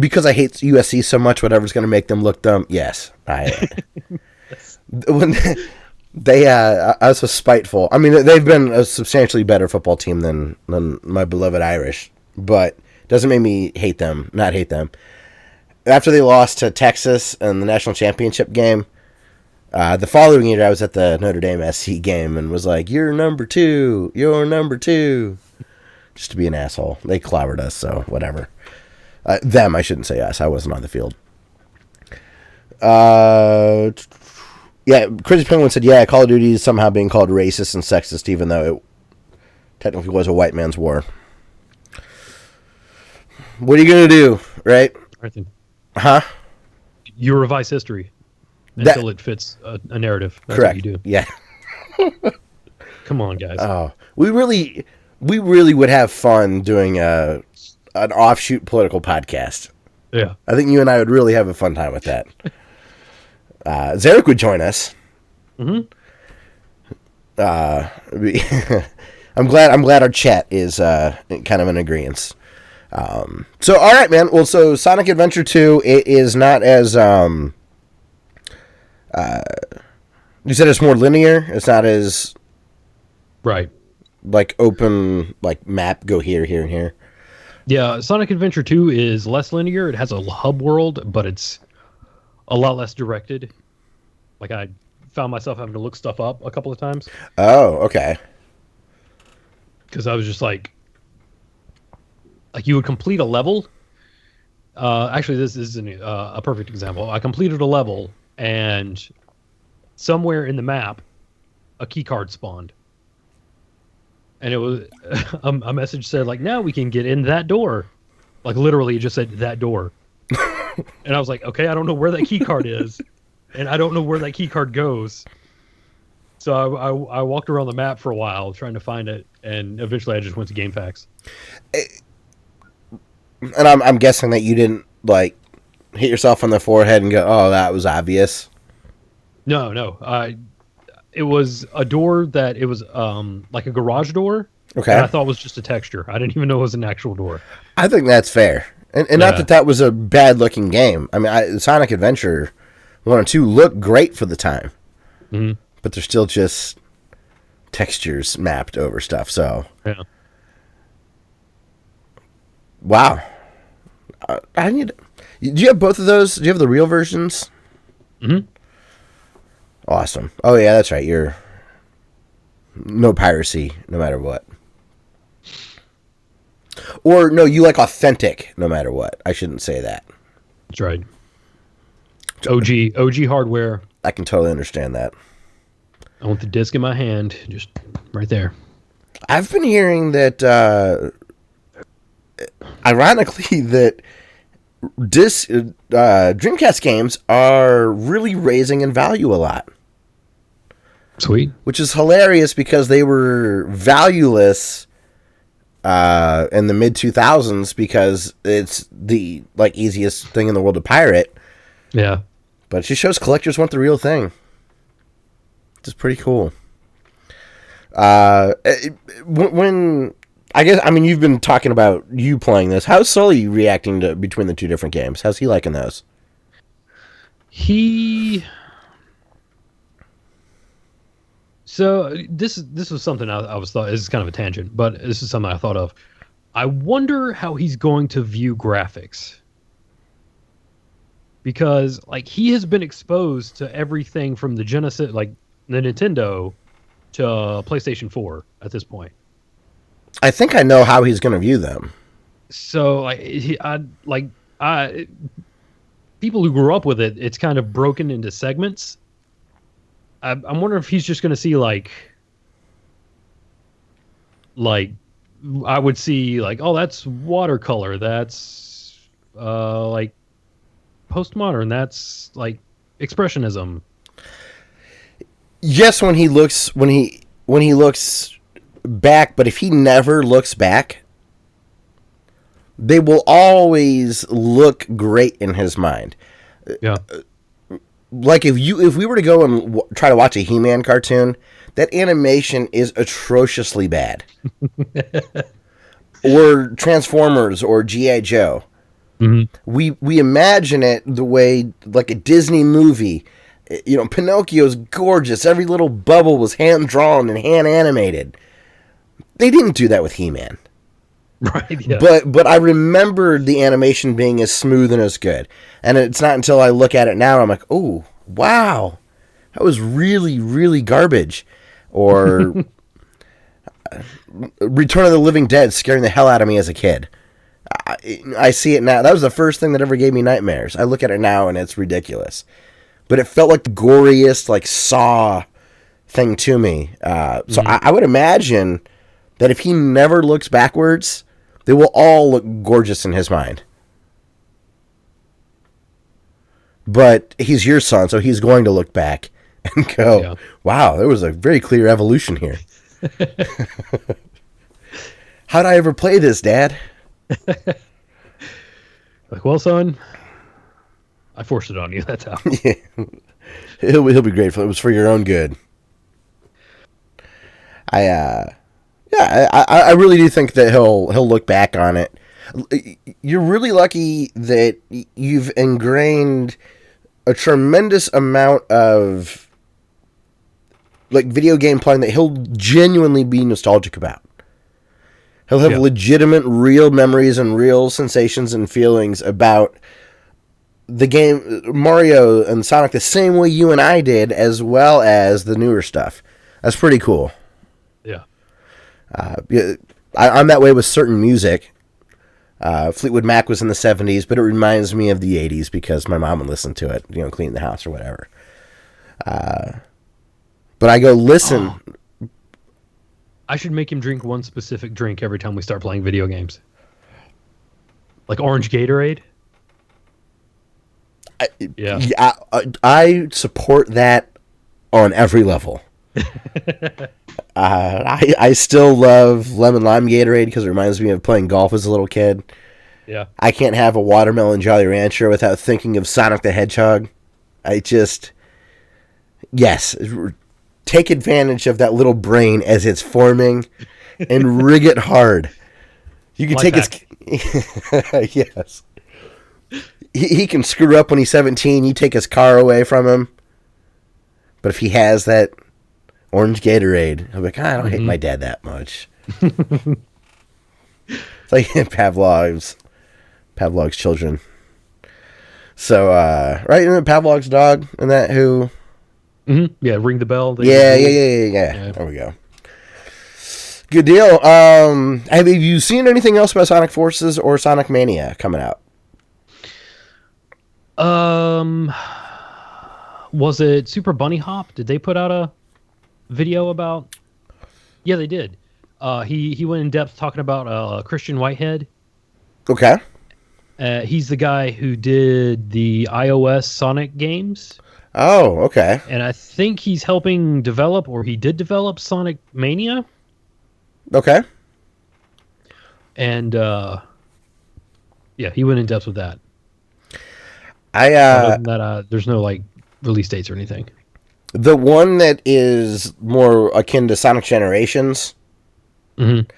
because I hate USC so much, whatever's going to make them look dumb. Yes, when I was so spiteful. I mean, they've been a substantially better football team than my beloved Irish, but it doesn't make me not hate them. After they lost to Texas in the national championship game, the following year I was at the Notre Dame SC game and was like, "You're number 2. You're number 2." Just to be an asshole. They clobbered us, so whatever. Them, I shouldn't say us. I wasn't on the field. Yeah, Crazy Penguin said, yeah, Call of Duty is somehow being called racist and sexist, even though it technically was a white man's war. What are you going to do, right? Everything. Huh? You revise history until it fits a narrative. That's correct. What you do. Yeah. Come on, guys. Oh, we really would have fun doing an offshoot political podcast. Yeah. I think you and I would really have a fun time with that. Zarek would join us. Mm-hmm. I'm glad our chat is kind of in agreement. So all right, man. Well, so Sonic Adventure 2, it is not as you said it's more linear. It's not as right. Like open, like map, go here, here, and here. Yeah, Sonic Adventure 2 is less linear. It has a hub world, but it's a lot less directed. Like, I found myself having to look stuff up a couple of times. Oh, okay. Because I was just like you would complete a level. Actually, this is a perfect example. I completed a level, and somewhere in the map, a key card spawned. And it was a message said, like, now we can get in that door. Like, literally, it just said that door. And I was like, okay, I don't know where that key card is. And I don't know where that key card goes. So I walked around the map for a while trying to find it. And eventually I just went to GameFAQs. And I'm guessing that you didn't, like, hit yourself on the forehead and go, oh, that was obvious. No. It was a door that it was like a garage door. Okay. And I thought it was just a texture. I didn't even know it was an actual door. I think that's fair. And not that was a bad looking game. I mean, Sonic Adventure 1 and 2 look great for the time, but they're still just textures mapped over stuff. So, yeah. Wow. Do you have both of those? Do you have the real versions? Mm-hmm. Awesome. Oh yeah, that's right. You're no piracy, no matter what. Or no, you like authentic, no matter what. I shouldn't say that. That's right. OG hardware. I can totally understand that. I want the disc in my hand, just right there. I've been hearing that, ironically, that Dreamcast games are really raising in value a lot. Sweet. Which is hilarious because they were valueless in the mid 2000s because it's the easiest thing in the world to pirate. Yeah. But it just shows collectors want the real thing. Which is pretty cool. When I guess, I mean, you've been talking about you playing this. How's Sully reacting to between the two different games? How's he liking those? So this was something I was thought. This is kind of a tangent, but this is something I thought of. I wonder how he's going to view graphics, because he has been exposed to everything from the Genesis, the Nintendo, to PlayStation 4 at this point. I think I know how he's going to view them. So people who grew up with it, it's kind of broken into segments. I'm wondering if he's just going to see I would see oh, that's watercolor, that's postmodern, that's expressionism. Yes, when he looks back, but if he never looks back, they will always look great in his mind. Yeah. If we were to go and try to watch a He-Man cartoon, that animation is atrociously bad. Or Transformers or G.I. Joe. Mm-hmm. We imagine it the way a Disney movie. Pinocchio's gorgeous. Every little bubble was hand drawn and hand animated. They didn't do that with He-Man. Right, yeah. But I remembered the animation being as smooth and as good. And it's not until I look at it now I'm like, oh, wow. That was really, really garbage. Or Return of the Living Dead scaring the hell out of me as a kid. I see it now. That was the first thing that ever gave me nightmares. I look at it now and it's ridiculous. But it felt like the goriest, Saw thing to me. So I would imagine that if he never looks backwards, they will all look gorgeous in his mind. But he's your son, so he's going to look back and go, wow, there was a very clear evolution here. How'd I ever play this, Dad? Well, son, I forced it on you. That's how. Yeah. He'll be grateful. It was for your own good. I really do think that he'll look back on it. You're really lucky that you've ingrained a tremendous amount of video game playing that he'll genuinely be nostalgic about. He'll have legitimate, real memories and real sensations and feelings about the game Mario and Sonic the same way you and I did, as well as the newer stuff. That's pretty cool. Yeah. I'm that way with certain music. Fleetwood Mac was in the 70s, but it reminds me of the 80s because my mom would listen to it, cleaning the house or whatever. But I go, listen. Oh. I should make him drink one specific drink every time we start playing video games. Like orange Gatorade? I support that on every level. I still love lemon lime Gatorade because it reminds me of playing golf as a little kid. Yeah. I can't have a watermelon Jolly Rancher without thinking of Sonic the Hedgehog. Yes, take advantage of that little brain as it's forming and rig it hard. You can Life take his... Yes. He can screw up when he's 17. You take his car away from him. But if he has that orange Gatorade, he'll be like, I don't hate my dad that much. It's like Pavlov's children. So, right, isn't it Pavlov's dog and that who... Mm-hmm. Yeah, ring the bell. Yeah. There we go. Good deal. Have you seen anything else about Sonic Forces or Sonic Mania coming out? Was it Super Bunny Hop? Did they put out a video about? Yeah, they did. He went in depth talking about Christian Whitehead. Okay. He's the guy who did the iOS Sonic games. Oh, okay. And I think he's helping develop, or he did develop, Sonic Mania. Okay. And he went in depth with that. Other than that, there's no like release dates or anything. The one that is more akin to Sonic Generations. Mm-hmm.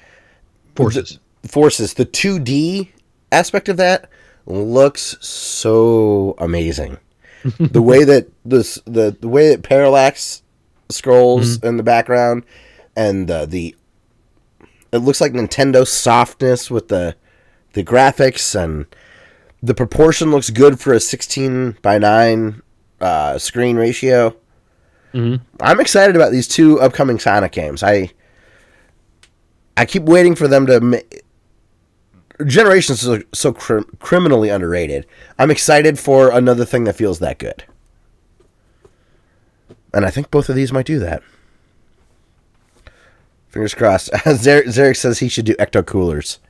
Forces. The 2D aspect of that looks so amazing. The way that the way that Parallax scrolls in the background, and it looks like Nintendo softness with the graphics, and the proportion looks good for a 16:9 screen ratio. Mm-hmm. I'm excited about these two upcoming Sonic games. I keep waiting for them to. Generations is so criminally underrated. I'm excited for another thing that feels that good. And I think both of these might do that. Fingers crossed. Zarek says he should do ecto coolers.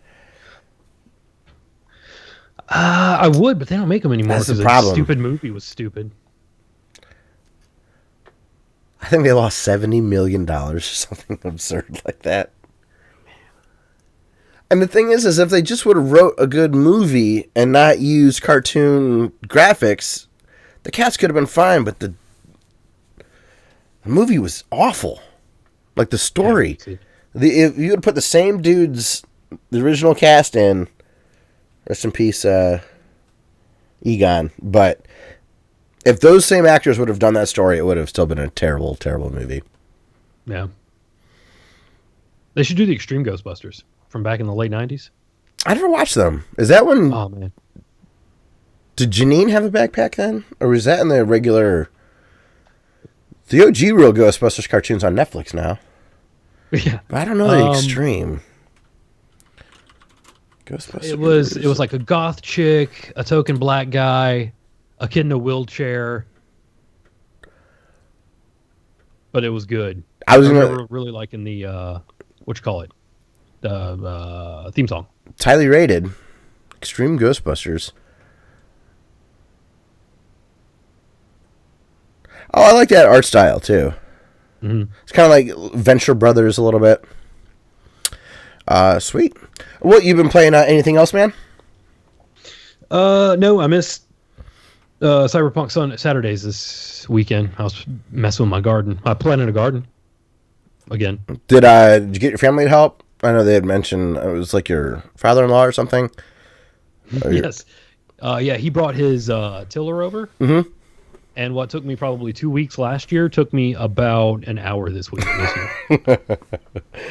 I would, but they don't make them anymore. That's the problem. The stupid movie was stupid. I think they lost $70 million or something absurd like that. And the thing is if they just would have wrote a good movie and not used cartoon graphics, the cast could have been fine, but the movie was awful. Like the story. If you would put the same dudes, the original cast in, rest in peace, Egon, but if those same actors would have done that story, it would have still been a terrible, terrible movie. Yeah. They should do the Extreme Ghostbusters from back in the late 90s. I never watched them. Is that when... Oh, man. Did Janine have a backpack then? Or was that in the regular... The OG real Ghostbusters cartoon's on Netflix now. Yeah. But I don't know the Extreme. Ghostbusters. It was like a goth chick, a token black guy, a kid in a wheelchair. But it was good. I remember really liking the what you call it? The theme song. It's highly rated. Extreme Ghostbusters. Oh, I like that art style too. Mm-hmm. It's kind of like Venture Brothers a little bit. Sweet. What, you've been playing anything else, man? No, I missed Cyberpunk Saturdays this weekend. I was messing with my garden. I planted a garden again. Did you get your family to help? I know they had mentioned it was like your father-in-law or something. Yes. Yeah, he brought his tiller over. Mm-hmm. And what took me probably 2 weeks last year took me about an hour this year.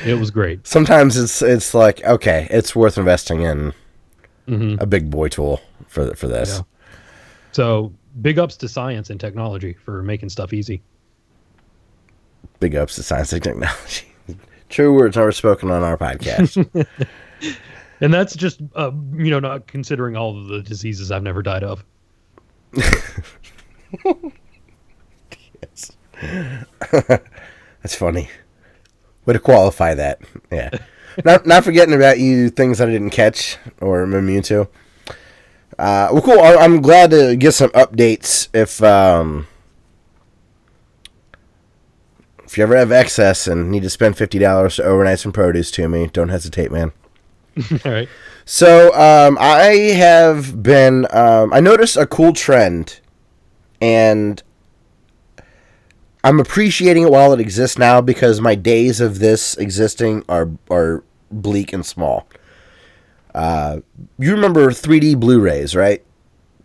It was great. Sometimes it's like, okay, it's worth investing in a big boy tool for this. Yeah. So big ups to science and technology for making stuff easy. Big ups to science and technology. True words are spoken on our podcast. And that's just, not considering all of the diseases I've never died of. Yes. That's funny. Way to qualify that. Yeah. Not forgetting about you things that I didn't catch or am immune to. Well, cool. I'm glad to get some updates. If you ever have excess and need to spend $50 to overnight some produce to me, don't hesitate, man. All right. So I have been. I noticed a cool trend. And I'm appreciating it while it exists now because my days of this existing are bleak and small. You remember 3D Blu-rays, right?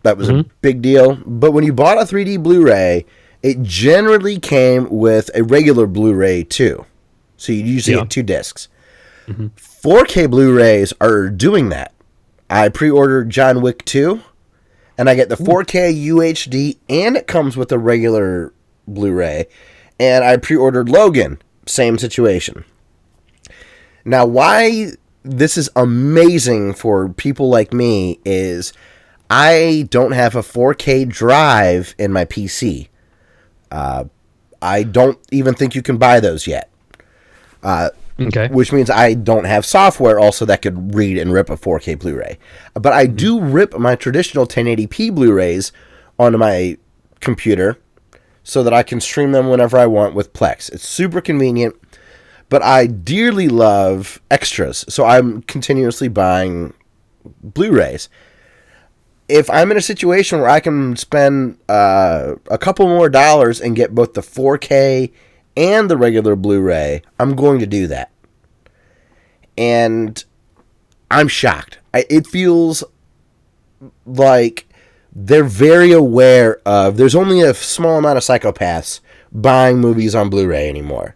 That was a big deal. But when you bought a 3D Blu-ray, it generally came with a regular Blu-ray too. So you usually get 2 discs. 4K Blu-rays are doing that. I pre-ordered John Wick 2, and I get the 4K UHD, and it comes with a regular Blu-ray. And I pre-ordered Logan. Same situation. Now, why this is amazing for people like me is I don't have a 4K drive in my PC. I don't even think you can buy those yet. Okay. Which means I don't have software also that could read and rip a 4K Blu-ray. But I do rip my traditional 1080p Blu-rays onto my computer so that I can stream them whenever I want with Plex. It's super convenient, but I dearly love extras, so I'm continuously buying Blu-rays. If I'm in a situation where I can spend a couple more dollars and get both the 4K and the regular Blu-ray, I'm going to do that. And I'm shocked. It feels like they're very aware of... There's only a small amount of psychopaths buying movies on Blu-ray anymore.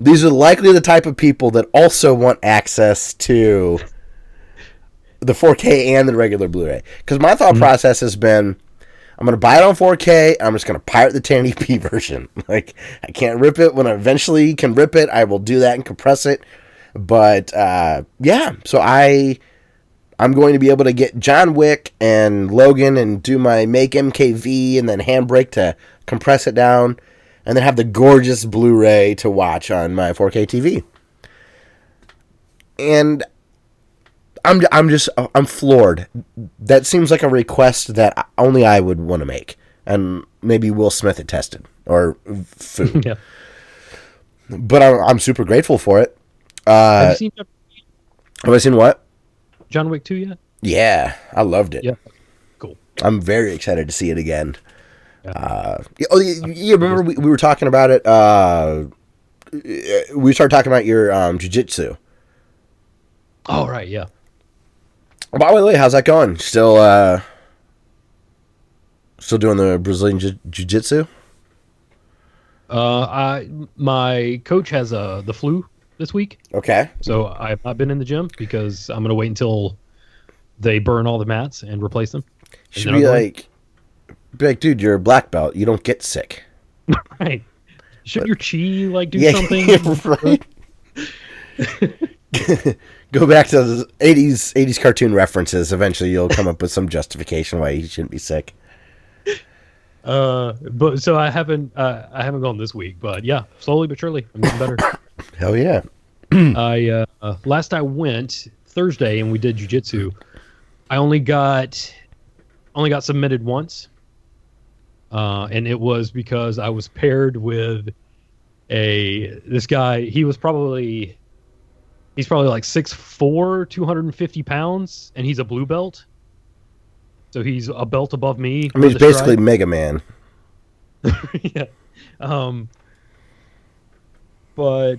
These are likely the type of people that also want access to the 4K and the regular Blu-ray. Because my thought process has been... I'm going to buy it on 4K, and I'm just going to pirate the 1080p version. Like, I can't rip it. When I eventually can rip it, I will do that and compress it. But, yeah, so I'm going to be able to get John Wick and Logan and do my make MKV and then handbrake to compress it down, and then have the gorgeous Blu-ray to watch on my 4K TV. And I'm floored. That seems like a request that only I would want to make, and maybe Will Smith attested or food. Yeah. But I'm super grateful for it. Have you seen Have I seen what? John Wick 2 yet? Yeah, I loved it. Yeah. Cool. I'm very excited to see it again. Yeah. You remember we were talking about it? We started talking about your jiu-jitsu. Oh, right, yeah. By the way, how's that going? Still doing the Brazilian jiu-jitsu? My coach has the flu this week. Okay. So I have not been in the gym because I'm going to wait until they burn all the mats and replace them. Should be like, dude, you're a black belt. You don't get sick. Right. Should your chi do something? Right. Go back to the 80s cartoon references. Eventually, you'll come up with some justification why you shouldn't be sick. But so I haven't gone this week, but yeah, slowly but surely, I'm getting better. Hell yeah! Last I went Thursday and we did jiu-jitsu. I only got submitted once, and it was because I was paired with this guy. He's probably like 6'4", 250 pounds, and he's a blue belt. So he's a belt above me. I mean, he's basically Mega Man. Yeah. But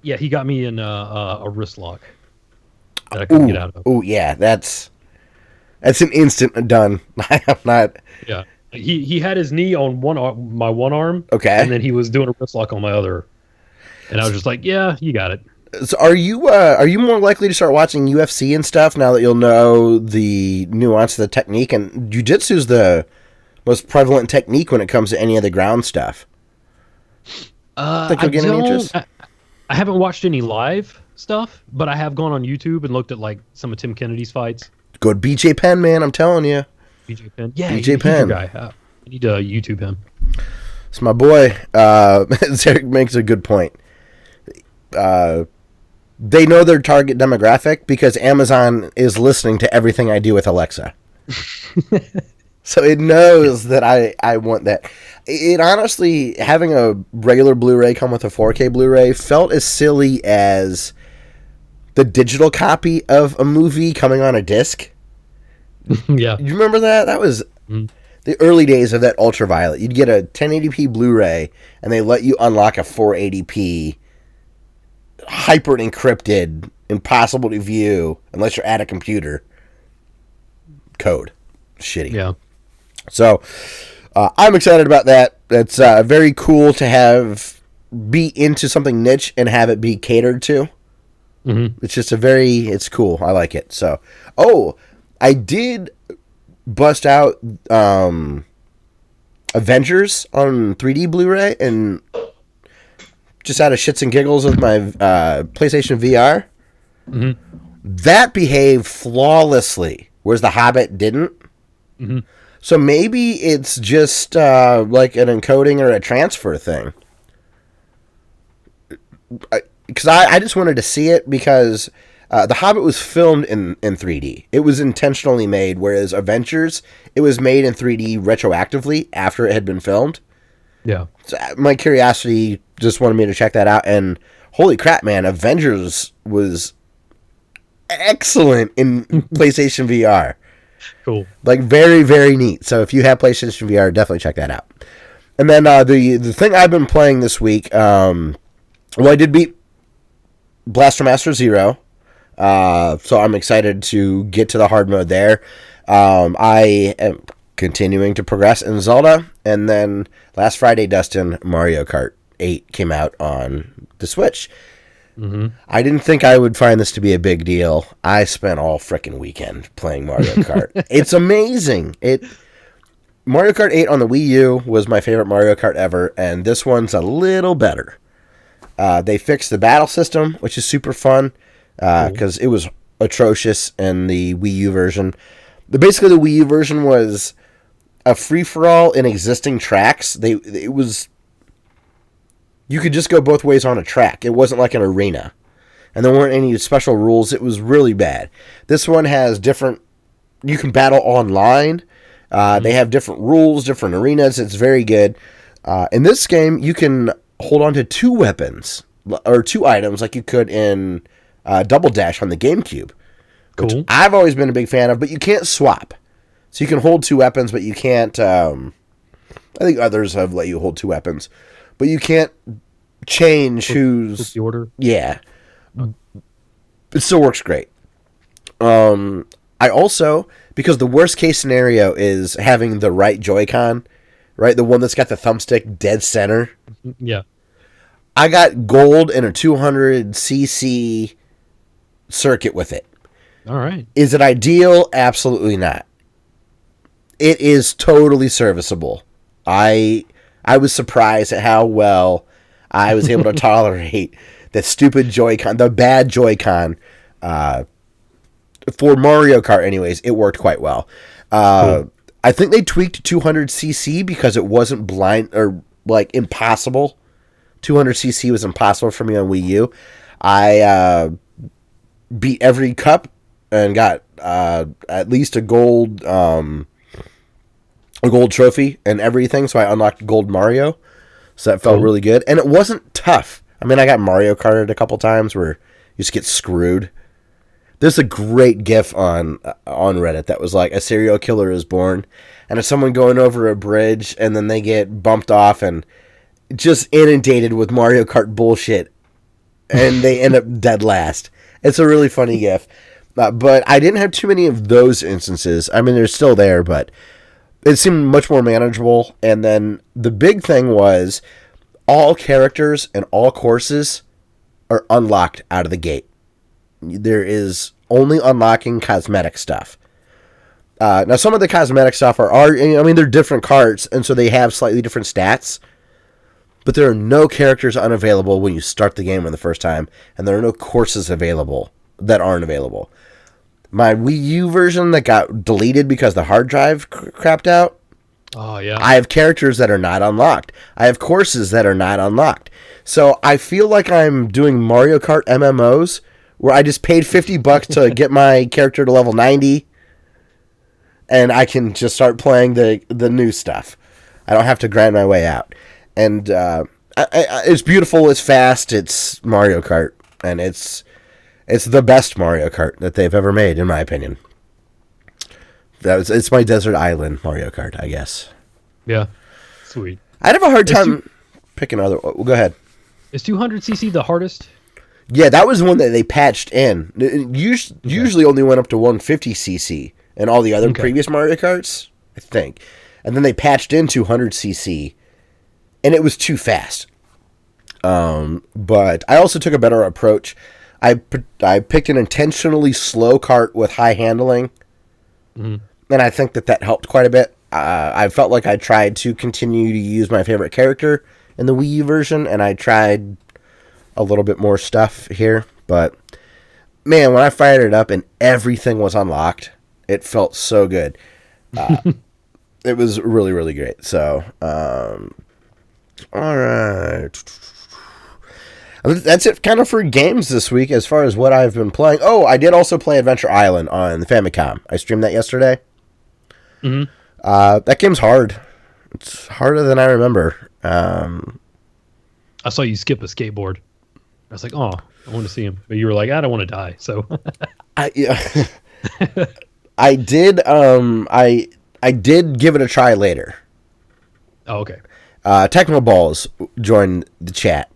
yeah, he got me in a wrist lock that I couldn't get out of. Oh yeah, that's an instant done. I am not. Yeah, he had his knee on my one arm. Okay, and then he was doing a wrist lock on my other, and I was just like, "Yeah, you got it." So are you more likely to start watching UFC and stuff now that you'll know the nuance of the technique? And jiu-jitsu is the most prevalent technique when it comes to any of the ground stuff. I haven't watched any live stuff, but I have gone on YouTube and looked at like some of Tim Kennedy's fights. Go to BJ Penn, man. I'm telling you. BJ Penn. Yeah, BJ Penn. He's your guy. I need to YouTube him. It's my boy. Eric makes a good point. They know their target demographic because Amazon is listening to everything I do with Alexa. So it knows that I want that. It honestly, having a regular Blu-ray come with a 4K Blu-ray felt as silly as the digital copy of a movie coming on a disc. Yeah. You remember that? That was the early days of that Ultraviolet. You'd get a 1080p Blu-ray and they let you unlock a 480p hyper encrypted impossible to view unless you're at a computer code. Shitty. Yeah. So I'm excited about that. It's very cool to be into something niche and have it be catered to. Mm-hmm. It's just it's cool. I like it. So, I did bust out Avengers on 3D Blu-ray and just out of shits and giggles with my PlayStation VR. Mm-hmm. That behaved flawlessly, whereas The Hobbit didn't. Mm-hmm. So maybe it's just like an encoding or a transfer thing. Because I just wanted to see it because The Hobbit was filmed in 3D. It was intentionally made, whereas Avengers, it was made in 3D retroactively after it had been filmed. Yeah. So my curiosity just wanted me to check that out, and holy crap, man, Avengers was excellent in PlayStation VR. Cool. Like, very, very neat. So if you have PlayStation VR, definitely check that out. And then the thing I've been playing this week, I did beat Blaster Master Zero. So I'm excited to get to the hard mode there. I am continuing to progress in Zelda. And then last Friday, Dustin, Mario Kart 8 came out on the Switch. Mm-hmm. I didn't think I would find this to be a big deal. I spent all frickin' weekend playing Mario Kart. It's amazing. Mario Kart 8 on the Wii U was my favorite Mario Kart ever, and this one's a little better. They fixed the battle system, which is super fun, because it was atrocious in the Wii U version. Basically, the Wii U version was a free-for-all in existing tracks. You could just go both ways on a track. It wasn't like an arena. And there weren't any special rules. It was really bad. This one has you can battle online. They have different rules, different arenas. It's very good. In this game, you can hold on to 2 weapons, or 2 items, like you could in Double Dash on the GameCube. Cool. Which I've always been a big fan of, but you can't swap. So you can hold 2 weapons, but you can't... I think others have let you hold 2 weapons. But you can't change who's... the order? Yeah. It still works great. I also, because the worst case scenario is having the right Joy-Con, right? The one that's got the thumbstick dead center. Yeah. I got gold in a 200cc circuit with it. All right. Is it ideal? Absolutely not. It is totally serviceable. I was surprised at how well I was able to tolerate the stupid Joy-Con, the bad Joy-Con. For Mario Kart, anyways, it worked quite well. Cool. I think they tweaked 200cc because it wasn't impossible. 200cc was impossible for me on Wii U. I beat every cup and got at least a gold trophy and everything, so I unlocked Gold Mario. So that felt really good. And it wasn't tough. I mean, I got Mario Karted a couple times where you just get screwed. There's a great GIF on Reddit that was like, a serial killer is born, and it's someone going over a bridge, and then they get bumped off and just inundated with Mario Kart bullshit, and they end up dead last. It's a really funny GIF. But I didn't have too many of those instances. I mean, they're still there, but it seemed much more manageable. And then the big thing was all characters and all courses are unlocked out of the gate. There is only unlocking cosmetic stuff. Now, some of the cosmetic stuff they're different carts, and so they have slightly different stats. But there are no characters unavailable when you start the game for the first time, and there are no courses available that aren't available. My Wii U version that got deleted because the hard drive crapped out. Oh, yeah. I have characters that are not unlocked. I have courses that are not unlocked. So I feel like I'm doing Mario Kart MMOs where I just paid $50 to get my character to level 90, and I can just start playing the new stuff. I don't have to grind my way out. And it's beautiful, it's fast, it's Mario Kart, and it's the best Mario Kart that they've ever made, in my opinion. It's my desert island Mario Kart, I guess. Yeah. Sweet. I'd have a hard time picking other... Go ahead. Is 200cc the hardest? Yeah, that was one that they patched in. It usually only went up to 150cc and all the other previous Mario Karts, I think. And then they patched in 200cc, and it was too fast. But I also took a better approach. I picked an intentionally slow kart with high handling, and I think that helped quite a bit. I felt like I tried to continue to use my favorite character in the Wii U version, and I tried a little bit more stuff here. But, man, when I fired it up and everything was unlocked, it felt so good. It was really, really great. So, all right. That's it kind of for games this week as far as what I've been playing. Oh, I did also play Adventure Island on the Famicom. I streamed that yesterday. Mm-hmm. That game's hard. It's harder than I remember. I saw you skip a skateboard. I was like, oh, I want to see him. But you were like, I don't want to die. So I did I did give it a try later. Oh, okay. Techno Balls joined the chat,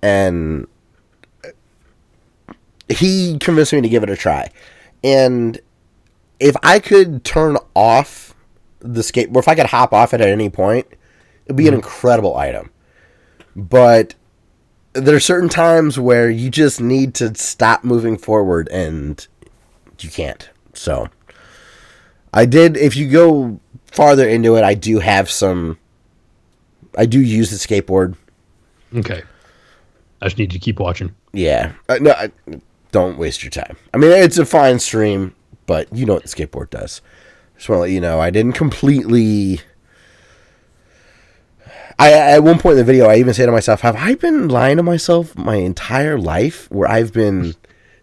and he convinced me to give it a try. And if I could turn off the skateboard, if I could hop off it at any point, it'd be an incredible item. But there are certain times where you just need to stop moving forward, and you can't. So I did. If you go farther into it, I do use the skateboard. Okay. I just need to keep watching. Yeah. Don't waste your time. I mean, it's a fine stream, but you know what the skateboard does. Just want to let you know, I didn't completely... at one point in the video, I even say to myself, have I been lying to myself my entire life where I've been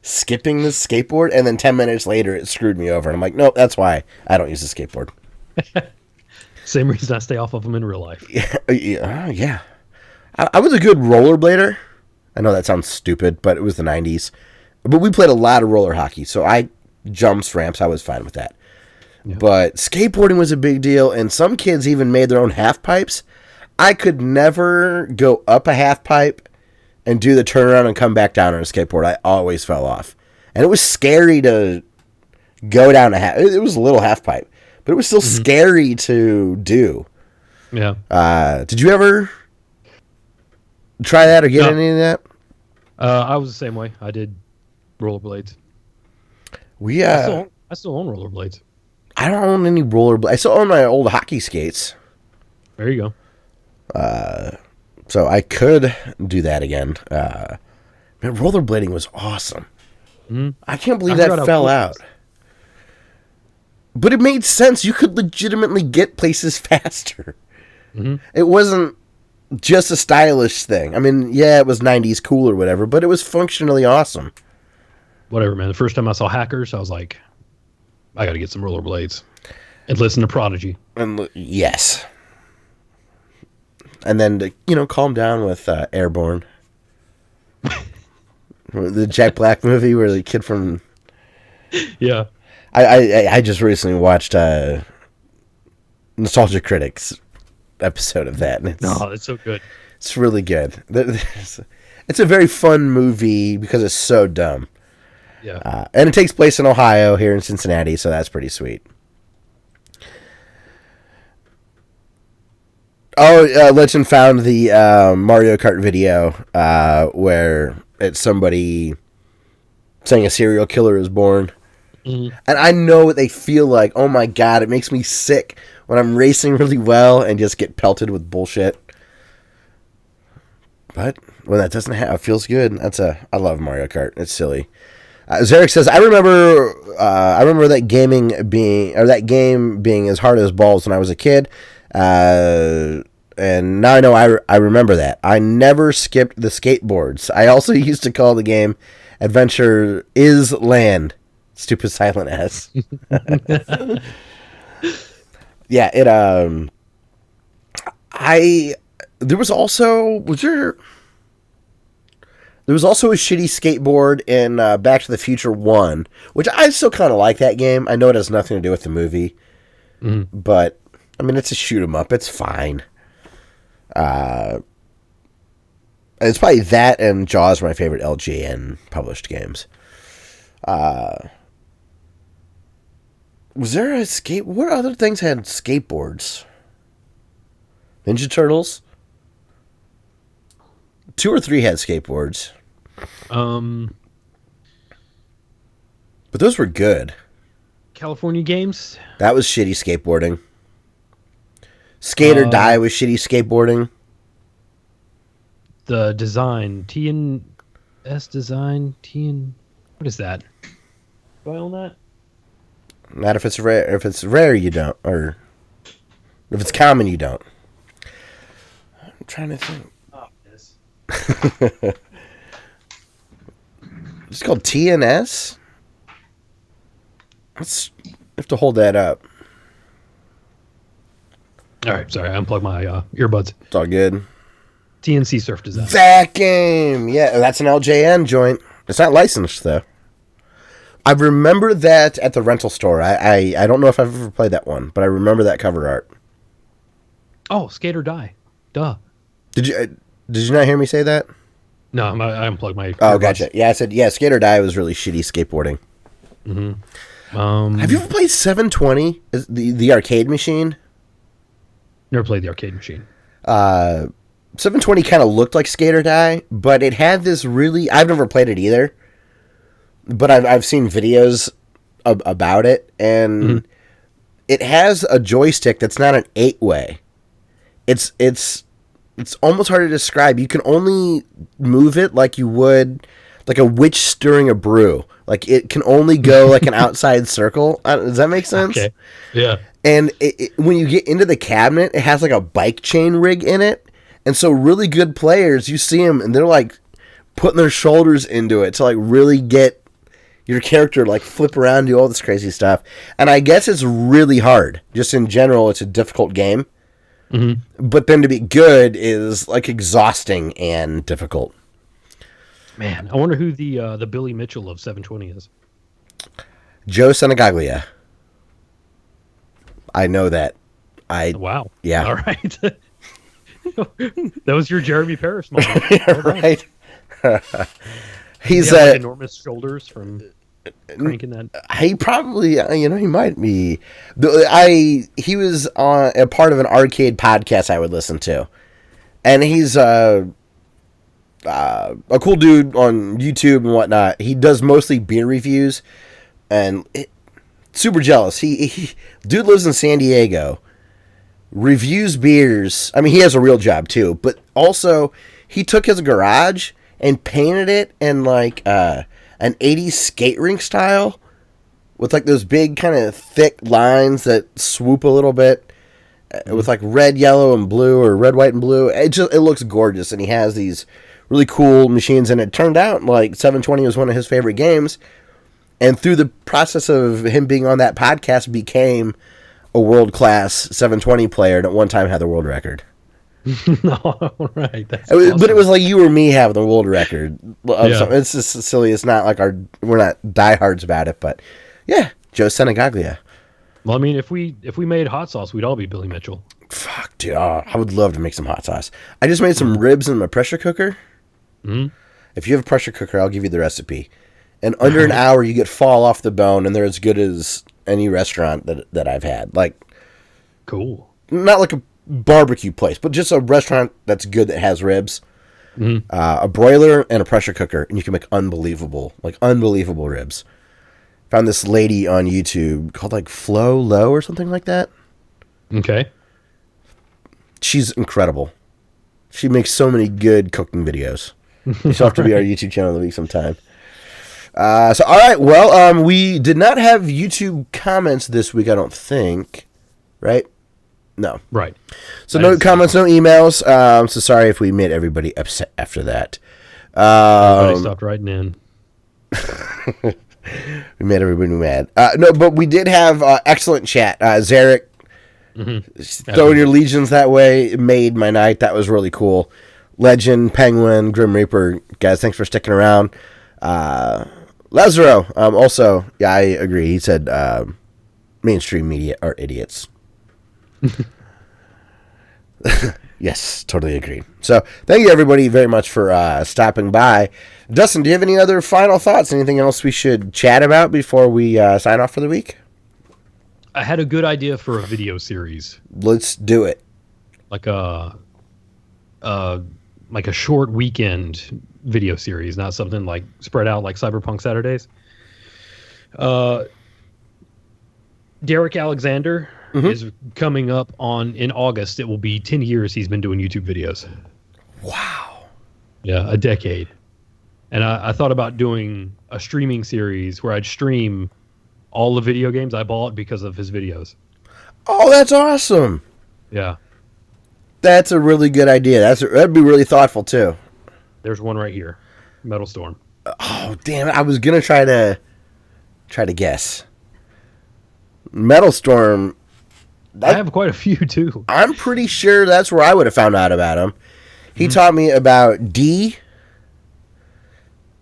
skipping the skateboard, and then 10 minutes later it screwed me over? And I'm like, nope, that's why I don't use the skateboard. Same reason I stay off of them in real life. Yeah. I was a good rollerblader. I know that sounds stupid, but it was the 90s. But we played a lot of roller hockey, so jumps, ramps, I was fine with that. Yep. But skateboarding was a big deal, and some kids even made their own half pipes. I could never go up a half pipe and do the turnaround and come back down on a skateboard. I always fell off. And it was scary to go down a half. It was a little half pipe, but it was still scary to do. Yeah. Did you ever try that or get any of that? I was the same way. I did rollerblades. I still own rollerblades. I don't own any rollerblades. I still own my old hockey skates. There you go. So I could do that again. Man, rollerblading was awesome. Mm-hmm. I can't believe that fell out. But it made sense. You could legitimately get places faster. Mm-hmm. It wasn't just a stylish thing. I mean, yeah, it was 90s cool or whatever, but it was functionally awesome. Whatever, man. The first time I saw Hackers, I was like, I got to get some rollerblades and listen to Prodigy. And yes. And then to, calm down with Airborne. The Jack Black movie where the kid from... Yeah. I just recently watched Nostalgia Critics episode of that. And it's so good. It's really good. It's a very fun movie because it's so dumb. Yeah. And it takes place in Ohio, here in Cincinnati, so that's pretty sweet. Oh, Legend found the Mario Kart video where it's somebody saying a serial killer is born. Mm-hmm. And I know what they feel like. Oh my god, it makes me sick when I'm racing really well and just get pelted with bullshit. But when that doesn't happen, it feels good. I love Mario Kart. It's silly. Zarek says, I remember that that game being as hard as balls when I was a kid. And now I know I remember that. I never skipped the skateboards. I also used to call the game Adventure is Land. Stupid silent S. Yeah, there was also a shitty skateboard in Back to the Future 1, which I still kind of like that game. I know it has nothing to do with the movie, but I mean, it's a shoot 'em up. It's fine. It's probably that and Jaws are my favorite LJN published games. Was there a what other things had skateboards? Ninja Turtles? 2 or 3 had skateboards. But those were good. California Games? That was shitty skateboarding. Skate or Die was shitty skateboarding. The design, T&S design, what is that? Do I own that? Not if it's rare. If it's rare, you don't. Or if it's common, you don't. I'm trying to think. Oh, yes. It's called TNS? Let's have to hold that up. All right, sorry, I unplugged my earbuds. It's all good. TNC Surf Design. That game! Yeah, that's an LJN joint. It's not licensed, though. I remember that at the rental store. I don't know if I've ever played that one, but I remember that cover art. Oh, Skate or Die. Duh. Did you not hear me say that? No, I unplugged my earbuds. Oh, gotcha. Yeah, I said, yeah, Skate or Die was really shitty skateboarding. Mm-hmm. Have you ever played 720? The arcade machine? Never played the arcade machine. 720 kind of looked like Skate or Die, but it had this really... I've never played it either, but I've seen videos about it, and it has a joystick that's not an 8-way. It's almost hard to describe. You can only move it like you would... like a witch stirring a brew. Like, it can only go like an outside circle. Does that make sense? Okay. Yeah. And when you get into the cabinet, it has like a bike chain rig in it. And so really good players, you see them and they're like putting their shoulders into it to like really get your character like flip around, do all this crazy stuff. And I guess it's really hard. Just in general, it's a difficult game. Mm-hmm. But then to be good is like exhausting and difficult. Man, I wonder who the Billy Mitchell of 720 is. Joe Senegaglia. I know that. Wow. Yeah. All right. That was your Jeremy Parrish moment. Right. He's like enormous shoulders from cranking that. He probably, he might be. He was on a part of an arcade podcast I would listen to, and he's a cool dude on YouTube and whatnot. He does mostly beer reviews, and super jealous. He dude lives in San Diego, reviews beers. I mean, he has a real job too, but also he took his garage and painted it in like an 80s skate rink style with like those big kind of thick lines that swoop a little bit with like red, yellow, and blue, or red, white, and blue. It looks gorgeous, and he has these really cool machines, and it turned out like 720 was one of his favorite games, and through the process of him being on that podcast became a world-class 720 player, and at one time had the world record. No, right. That's awesome. But it was like you or me having the world record. It's just silly. It's not like we're not diehards about it, but yeah, Joe Senegaglia. Well, I mean, if we made hot sauce, we'd all be Billy Mitchell. Fuck, dude. I would love to make some hot sauce. I just made some ribs in my pressure cooker. Mm-hmm. If you have a pressure cooker, I'll give you the recipe. And under an hour, you get fall off the bone, and they're as good as any restaurant that I've had. Like, cool. Not like a barbecue place, but just a restaurant that's good that has ribs. Mm-hmm. A broiler and a pressure cooker, and you can make unbelievable ribs. Found this lady on YouTube called like Flo Low or something like that. Okay. She's incredible. She makes so many good cooking videos. She'll have to be our YouTube channel of the week sometime. All right. Well, we did not have YouTube comments this week, I don't think. Right? No. Right. So no comments, no emails. So sorry if we made everybody upset after that. Everybody stopped writing in. We made everybody mad. No, but we did have excellent chat. Zarek, throwing your legions that way, it made my night. That was really cool. Legend, Penguin, Grim Reaper, guys, thanks for sticking around. Lazaro, also, yeah, I agree. He said mainstream media are idiots. Yes, totally agree. So thank you everybody very much for stopping by. Dustin, do you have any other final thoughts? Anything else we should chat about before we sign off for the week? I had a good idea for a video series. Let's do it. Like a short weekend video series, not something like spread out like Cyberpunk Saturdays. Derek Alexander is coming up in August. It will be 10 years he's been doing YouTube videos. Wow. Yeah, a decade. And I thought about doing a streaming series where I'd stream all the video games I bought because of his videos. Oh, that's awesome. Yeah. That's a really good idea. That'd be really thoughtful too. There's one right here. Metal Storm. Oh, damn it. I was going to try to guess. Metal Storm. I have quite a few too. I'm pretty sure that's where I would have found out about him. He taught me about D.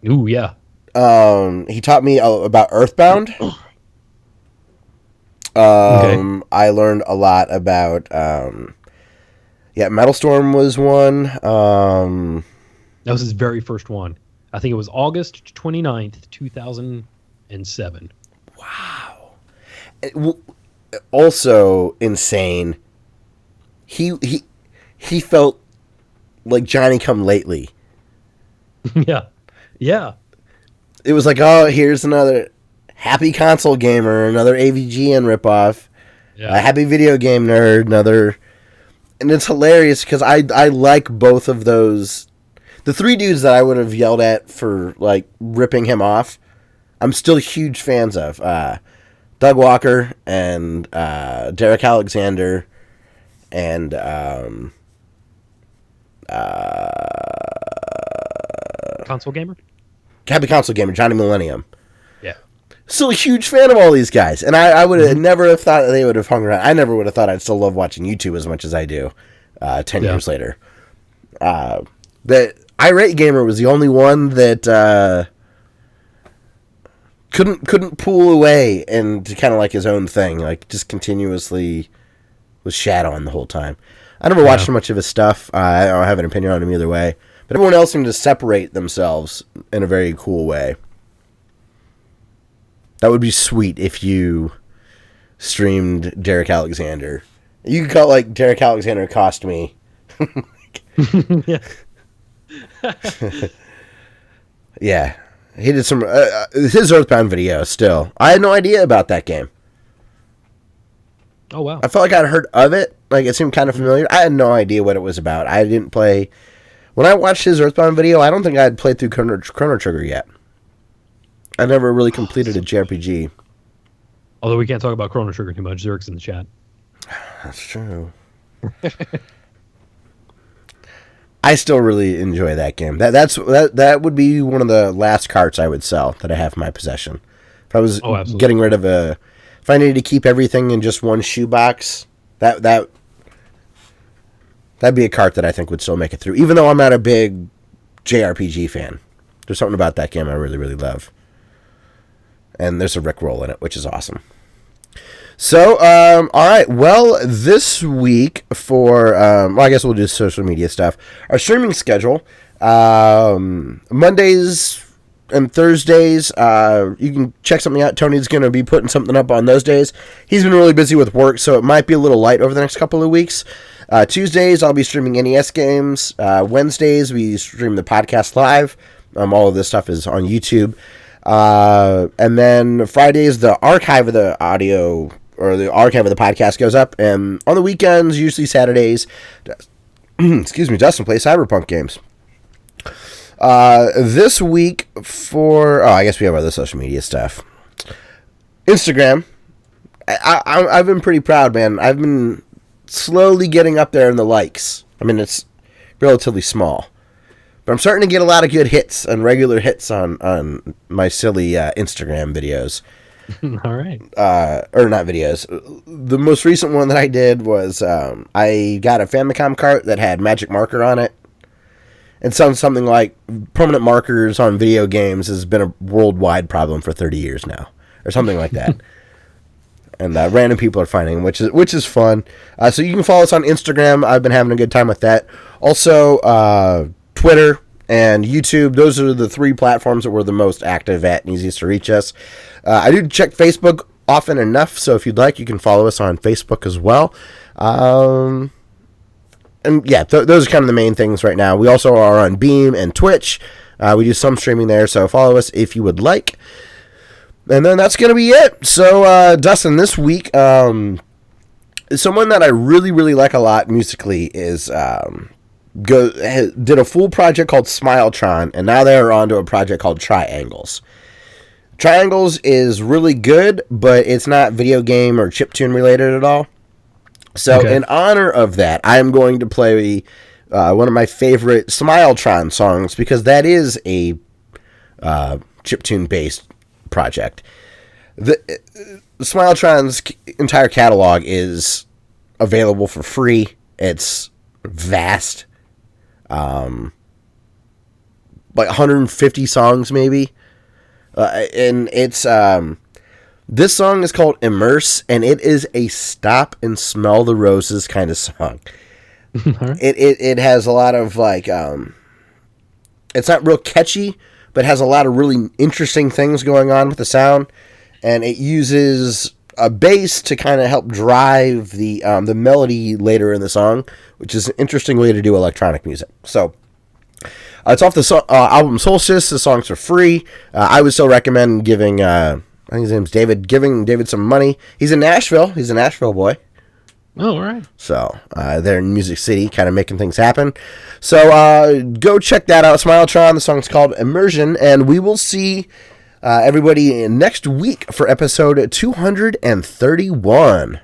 Ooh, yeah. He taught me about Earthbound. Okay. I learned a lot about Metal Storm was one. That was his very first one. I think it was August 29th, 2007. Wow. Also insane. He felt like Johnny Come Lately. Yeah. Yeah. It was like, oh, here's another happy console gamer, another AVGN ripoff, a happy video game nerd, another. And it's hilarious because I like both of those. The three dudes that I would have yelled at for like ripping him off, I'm still huge fans of. Doug Walker and Derek Alexander and Console gamer? Happy Console Gamer, Johnny Millennium. Yeah. Still a huge fan of all these guys. And I would have never have thought that they would have hung around. I never would have thought I'd still love watching YouTube as much as I do 10 years later. The Irate Gamer was the only one that couldn't pull away and kind of like his own thing. Like, just continuously was shadowing the whole time. I never watched much of his stuff. I don't have an opinion on him either way. But everyone else seemed to separate themselves in a very cool way. That would be sweet if you streamed Derek Alexander. You could call it like Derek Alexander cost me. Yeah. Yeah. He did some... his Earthbound video still. I had no idea about that game. Oh, wow. I felt like I'd heard of it. Like, it seemed kind of familiar. I had no idea what it was about. I didn't play... When I watched his Earthbound video, I don't think I had played through Chrono Trigger yet. I never really completed a JRPG. Although we can't talk about Chrono Trigger too much. Zerk's in the chat. That's true. I still really enjoy that game. That would be one of the last carts I would sell that I have in my possession. If I was getting rid of if I needed to keep everything in just one shoebox, that'd be a cart that I think would still make it through. Even though I'm not a big JRPG fan, there's something about that game I really, really love. And there's a Rickroll in it, which is awesome. So, all right. Well, this week for, I guess we'll do social media stuff. Our streaming schedule, Mondays and Thursdays, you can check something out. Tony's going to be putting something up on those days. He's been really busy with work, so it might be a little light over the next couple of weeks. Tuesdays, I'll be streaming NES games. Wednesdays, we stream the podcast live. All of this stuff is on YouTube. And then Fridays, the archive of the audio or the archive of the podcast goes up. And on the weekends, usually Saturdays, Dustin plays Cyberpunk games. This week I guess we have other social media stuff. Instagram. I've been pretty proud, man. I've been slowly getting up there in the likes. I mean, it's relatively small. But I'm starting to get a lot of good hits and regular hits on my silly Instagram videos. All right. Or not videos. The most recent one that I did was I got a Famicom cart that had Magic Marker on it. And something like permanent markers on video games has been a worldwide problem for 30 years now. Or something like that. and random people are finding them, which is fun. So you can follow us on Instagram. I've been having a good time with that. Also, Twitter and YouTube. Those are the 3 platforms that we're the most active at and easiest to reach us. I do check Facebook often enough, so if you'd like, you can follow us on Facebook as well. And yeah, those are kind of the main things right now. We also are on Beam and Twitch. We do some streaming there, so follow us if you would like. And then that's going to be it. So, Dustin, this week, someone that I really, really like a lot musically is did a full project called Smiletron, and now they're on to a project called Triangles. Triangles is really good, but it's not video game or chiptune related at all. So in honor of that, I'm going to play one of my favorite Smiletron songs, because that is a chiptune based project. The Smiletron's entire catalog is available for free. It's vast. Like 150 songs maybe. And it's this song is called Immerse, and it is a stop and smell the roses kind of song. It has a lot of like it's not real catchy, but has a lot of really interesting things going on with the sound, and it uses a bass to kind of help drive the melody later in the song, which is an interesting way to do electronic music. So it's off the album Solstice. The songs are free. I would still recommend giving, I think his name's David, giving David some money. He's in Nashville. He's a Nashville boy. Oh, all right. So they're in Music City, kind of making things happen. So go check that out. Smiletron. The song's called Immersion, and we will see everybody next week for episode 231.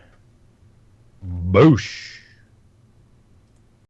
Boosh.